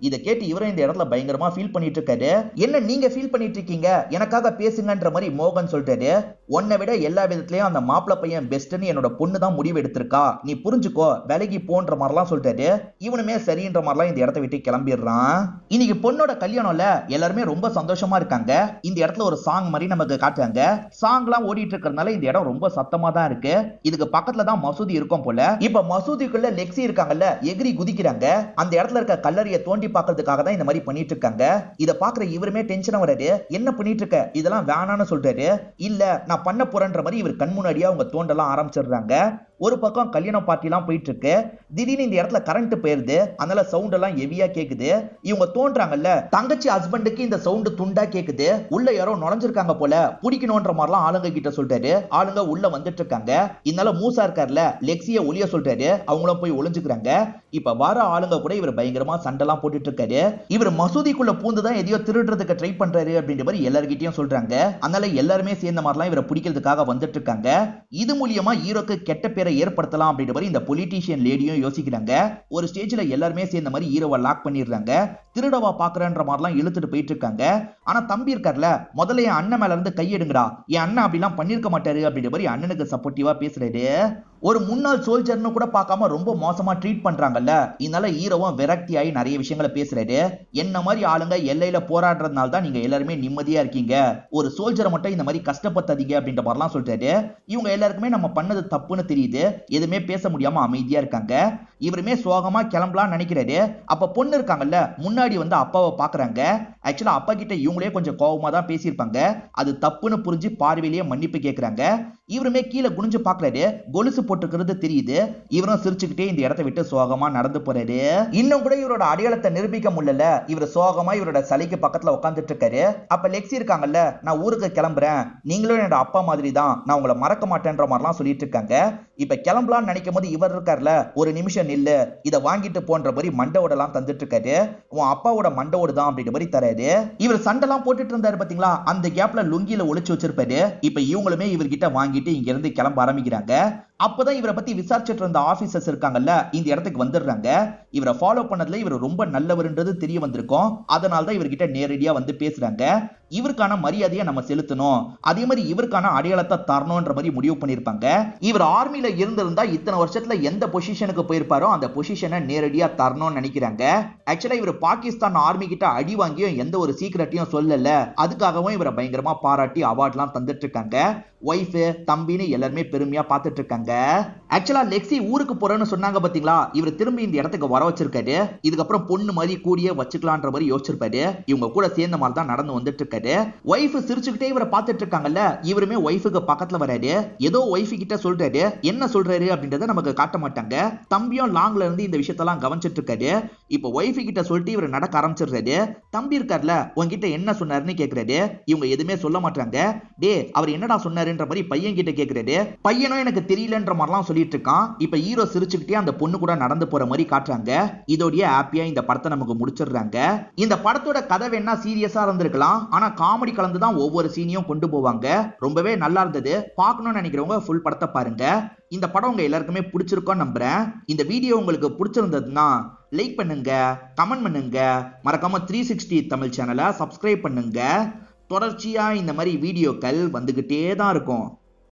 இதை கேட்டு இவரும் இந்த இடத்துல பயங்கரமா ஃபீல் பண்ணிட்டு இருக்காரு. என்ன நீங்க ஃபீல் பண்ணிட்டு இருக்கீங்க, எனக்காக பேசுங்கன்ற மாதிரி மோகன் சொல்றாரு. உன்னை விட எல்லா விதத்திலயும் அந்த மாப்பிள்ள பையன் பெஸ்ட்னு என்னோட பொண்ணு தான் முடிவு எடுத்திருக்கா, நீ புரிஞ்சுக்கோ, விலகி போன்ற மாதிரிலாம் சொல்றாரு. இவனுமே சரின்ற மாதிரிலாம் இந்த இடத்த விட்டு கிளம்பிடுறான். இன்னைக்கு பொண்ணோட கல்யாணம்ல எல்லாருமே ரொம்ப சந்தோஷமா இருக்காங்க. இந்த இடத்துல ஒரு சாங் மாதிரி நமக்கு காட்டுறாங்க. சாங்லாம் ஓடிட்டு இருக்கிறதுனால இந்த இடம் ரொம்ப சத்தமா தான் இருக்கு. இதுக்கு பக்கத்துல தான் மசூதி இருக்கும் போல. இப்ப மசூதிக்குள்ள லெக்ஸி இருக்காங்கல்ல, எகிரி குதிக்கிறாங்க. அந்த இடத்துல இருக்க கல்லறையை தோண்டி பார்க்கிறதுக்காக தான் இந்த மாதிரி பண்ணிட்டு இருக்காங்க. இத பாக்குற இவருமே டென்ஷன் வராரு. என்ன பண்ணிட்டு இருக்க, இதெல்லாம் வேணான்னு சொல்றாரு. இல்ல நான் பண்ண போறேன்ற மாதிரி இவர் கண் முன்னாடியே அவங்க தோண்டலாம் ஆரம்பிச்சிடுறாங்க. ஒரு பக்கம் கல்யாண பார்ட்டி எல்லாம் போயிட்டு இருக்கு. திடீர்னு இந்த இடத்துல கரண்ட் போயிருது, அதனால சவுண்ட் எல்லாம் ஹெவியா கேக்குது. இவங்க தோன்றாங்கல்ல, தங்கச்சி ஹஸ்பண்டுக்கு இந்த சவுண்ட் துண்டா கேக்குது. உள்ள யாரோ நுழைஞ்சிருக்காங்க போல, பிடிக்கணும்ன்ற மாதிரிலாம் ஆளுங்க கிட்ட சொல்றாரு. ஆளுங்க உள்ள வந்துட்டு இருக்காங்க. இதனால மூசா இருக்கார்ல, லெக்ஸிய ஒளிய சொல்றாரு. அவங்களும் போய் ஒளிஞ்சுக்கிறாங்க. இப்ப வர ஆளுங்க கூட இவர் பயங்கரமா சண்டெல்லாம் போட்டுட்டு இருக்காரு. இவர் மசூதிக்குள்ள பூந்துதான் எதையோ திருடுறதுக்கு ட்ரை பண்றாரு அப்படின்ற மாதிரி எல்லார்கிட்டயும் சொல்றாங்க. அதனால எல்லாருமே சேர்ந்த மாதிரிலாம் இவரை பிடிக்கிறதுக்காக வந்துட்டு இருக்காங்க. இது மூலியமா ஹீரோக்கு கெட்ட பேரை ஏற்படுத்தலாம் அப்படின்ற மாதிரி இந்த பொலிட்டீஷியன் லேடியும் யோசிக்கிறாங்க. ஒரு ஸ்டேஜ்ல எல்லாருமே சேர்ந்த மாதிரி ஹீரோவை லாக் பண்ணிடுறாங்க. திருடவா பாக்குறன்ற மாதிரிலாம் இழுத்துட்டு போயிட்டு இருக்காங்க. ஆனா தம்பி இருக்கார்ல, முதல்ல என் அண்ணன் மேல இருந்து கையெடுங்கடா, என் அண்ணன் அப்படிலாம் பண்ணிருக்க மாட்டாரு அப்படின்ற மாதிரி அண்ணனுக்கு சப்போர்ட்டிவா பேசுறாரு. ஒரு முன்னாள் சோல்ஜர்னு கூட பார்க்காம ரொம்ப மோசமா ட்ரீட் பண்றாங்கல்ல, இதனால ஹீரோவும் விரக்தி ஆகி நிறைய விஷயங்களை பேசுறாரு. என்ன மாதிரி ஆளுங்க எல்லையில போராடுறதுனால தான் நீங்க எல்லாருமே நிம்மதியா இருக்கீங்க, ஒரு சோல்ஜரை மட்டும் இந்த மாதிரி கஷ்டப்படுத்தாதீங்க அப்படின்ற மாதிரிலாம் சொல்றாரு. இவங்க எல்லாருக்குமே நம்ம பண்ணது தப்புன்னு தெரியுது, எதுவுமே பேச முடியாம அமைதியா இருக்காங்க. இவருமே சோகமா கிளம்பலாம் நினைக்கிறாரு. அப்ப பொண்ணு இருக்காங்கல்ல, முன்னாடி வந்து அப்பாவை பாக்குறாங்க. ஆக்சுவலா அப்பா கிட்ட இவங்களே கொஞ்சம் கோபமா தான் பேசியிருப்பாங்க. அது தப்புன்னு புரிஞ்சு பார்வையிலேயே மன்னிப்பு கேட்கிறாங்க. இவருமே கீழே குனிஞ்சு பாக்குறாரு. கொலுசு போட்டுக்கிறது தெரியுது. இவரும் சிரிச்சுக்கிட்டே இந்த இடத்தை விட்டு சோகமா நடந்து போறாரு. இன்னும் கூட இவரோட அடையாளத்தை நிரூபிக்க முடியல. இவர் சோகமா இவரோட சிலைக்கு பக்கத்துல உட்காந்துட்டு இருக்காரு. அப்ப லெக்ஸி இருக்காங்கல்ல, நான் ஊருக்கு கிளம்புறேன், நீங்களும் என்னோட அப்பா மாதிரி தான், நான் உங்களை மறக்க மாட்டேன்ற மாதிரிலாம் சொல்லிட்டு இருக்காங்க. இப்ப கிளம்பலாம்னு நினைக்கும் போது இவர் இருக்கார்ல, ஒரு நிமிஷம் நில்லு, இதை வாங்கிட்டு போன்ற மாதிரி மண்டவோட எல்லாம் தந்துட்டு இருக்காரு. உன் அப்பாவோட மண்டவோடு தான் அப்படின்ற மாதிரி தராரு. இவர் சண்டெல்லாம் போட்டுட்டு இருந்தாரு பாத்தீங்களா, அந்த கேப்ல லுங்கில ஒளிச்சு வச்சிருப்பாரு. இப்ப இவங்களுமே இவர்கிட்ட வாங்கிட்டு இங்க இருந்து கிளம்ப ஆரம்பிக்கிறாங்க. அப்பதான் இவரை பத்தி விசாரிச்சுட்டு இருந்த ஆபீசர்ஸ் இருக்காங்கல்ல, இந்த இடத்துக்கு வந்துடுறாங்க. இவரை ஃபாலோ பண்ணதுல இவர் ரொம்ப நல்லவர்ன்றது தெரிய வந்திருக்கும். அதனால தான் இவர்கிட்ட நேரடியா வந்து பேசுறாங்க. இவருக்கான மரியாதையை நம்ம செலுத்தணும், அதே மாதிரி இவருக்கான அடையாளத்தை தரணும்ன்ற மாதிரி முடிவு பண்ணிருப்பாங்க. இவர் ஆர்மில இருந்திருந்தா இத்தனை வருஷத்துல எந்த பொசிஷனுக்கு போயிருப்பாரோ அந்த பொசிஷனை நேரடியா தரணும்னு நினைக்கிறாங்க. ஆக்சுவலா இவர் பாகிஸ்தான் ஆர்மி கிட்ட அடி வாங்கியும் எந்த ஒரு சீக்ரெட்டையும் சொல்லல, அதுக்காகவும் இவரை பயங்கரமா பாராட்டி அவார்ட்லாம் தந்துட்டு இருக்காங்க. ஒய்ஃப் தம்பின்னு எல்லாருமே பெருமையா பார்த்துட்டு இருக்காங்க. ஆக்சுவலா லெக்ஸி ஊருக்கு போறேன்னு சொன்னாங்க பாத்தீங்களா, இவர் திரும்பி இந்த இடத்துக்கு வர வச்சிருக்காரு. இதுக்கப்புறம் பொண்ணு மாதிரி கூடிய வச்சுக்கலான்ற மாதிரி யோசிச்சிருப்பாரு. இவங்க கூட சேர்ந்த மாதிரி தான் நடந்து வந்துட்டு இருக்காரு. ஒய்ஃப் சிரிச்சுக்கிட்டே இவரை பார்த்துட்டு இருக்காங்கல்ல, இவருமே ஒய்ஃபுக்கு பக்கத்துல வராரு. ஏதோ ஒய்ஃப் கிட்ட சொல்றாரு. என்ன சொல்றாரு அப்படின்றத நமக்கு காட்ட மாட்டாங்க. தம்பியும் லாங்ல இருந்து இந்த விஷயத்தெல்லாம் கவனிச்சிட்டு இருக்காரு. இப்ப ஒய்ஃப் கிட்ட சொல்லிட்டு இவர் நடக்க ஆரம்பிச்சிடுறாரு. தம்பி இருக்கார்ல, உங்ககிட்ட என்ன சொன்னாருன்னு கேக்குறாரு. இவங்க எதுவுமே சொல்ல மாட்டாங்க. டே அவர் என்னடா சொன்னாருன்ற மாதிரி பையன் கிட்ட கேக்குறாரு. பையனும் எனக்கு தெரியலன்ற மாதிரிலாம் சொல்லிட்டு இருக்கான். இப்ப ஹீரோ சிரிச்சுக்கிட்டே அந்த பொண்ணு கூட நடந்து போற மாதிரி காட்டுறாங்க. இதோடய ஹாப்பியா இந்த படத்தை நமக்கு முடிச்சிடுறாங்க. இந்த படத்தோட கதை வேணா சீரியஸா இருந்திருக்கலாம், ஆனா காமெடி கலந்துதான் ஒவ்வொரு சீனையும் கொண்டு போவாங்க. ரொம்பவே நல்லா இருந்தது. பார்க்கணும்னு நினைக்கிறவங்க ஃபுல் படத்தை பாருங்க. இந்த படம் உங்க எல்லாருக்குமே பிடிச்சிருக்கும் நம்புறேன். இந்த வீடியோ உங்களுக்கு பிடிச்சிருந்ததுன்னா லைக் பண்ணுங்க, கமெண்ட் பண்ணுங்க, மறக்காம 360 தமிழ் சேனலை சப்ஸ்கிரைப் பண்ணுங்க. தொடர்ச்சியா இந்த மாதிரி வீடியோக்கள் வந்துகிட்டே தான் இருக்கும்.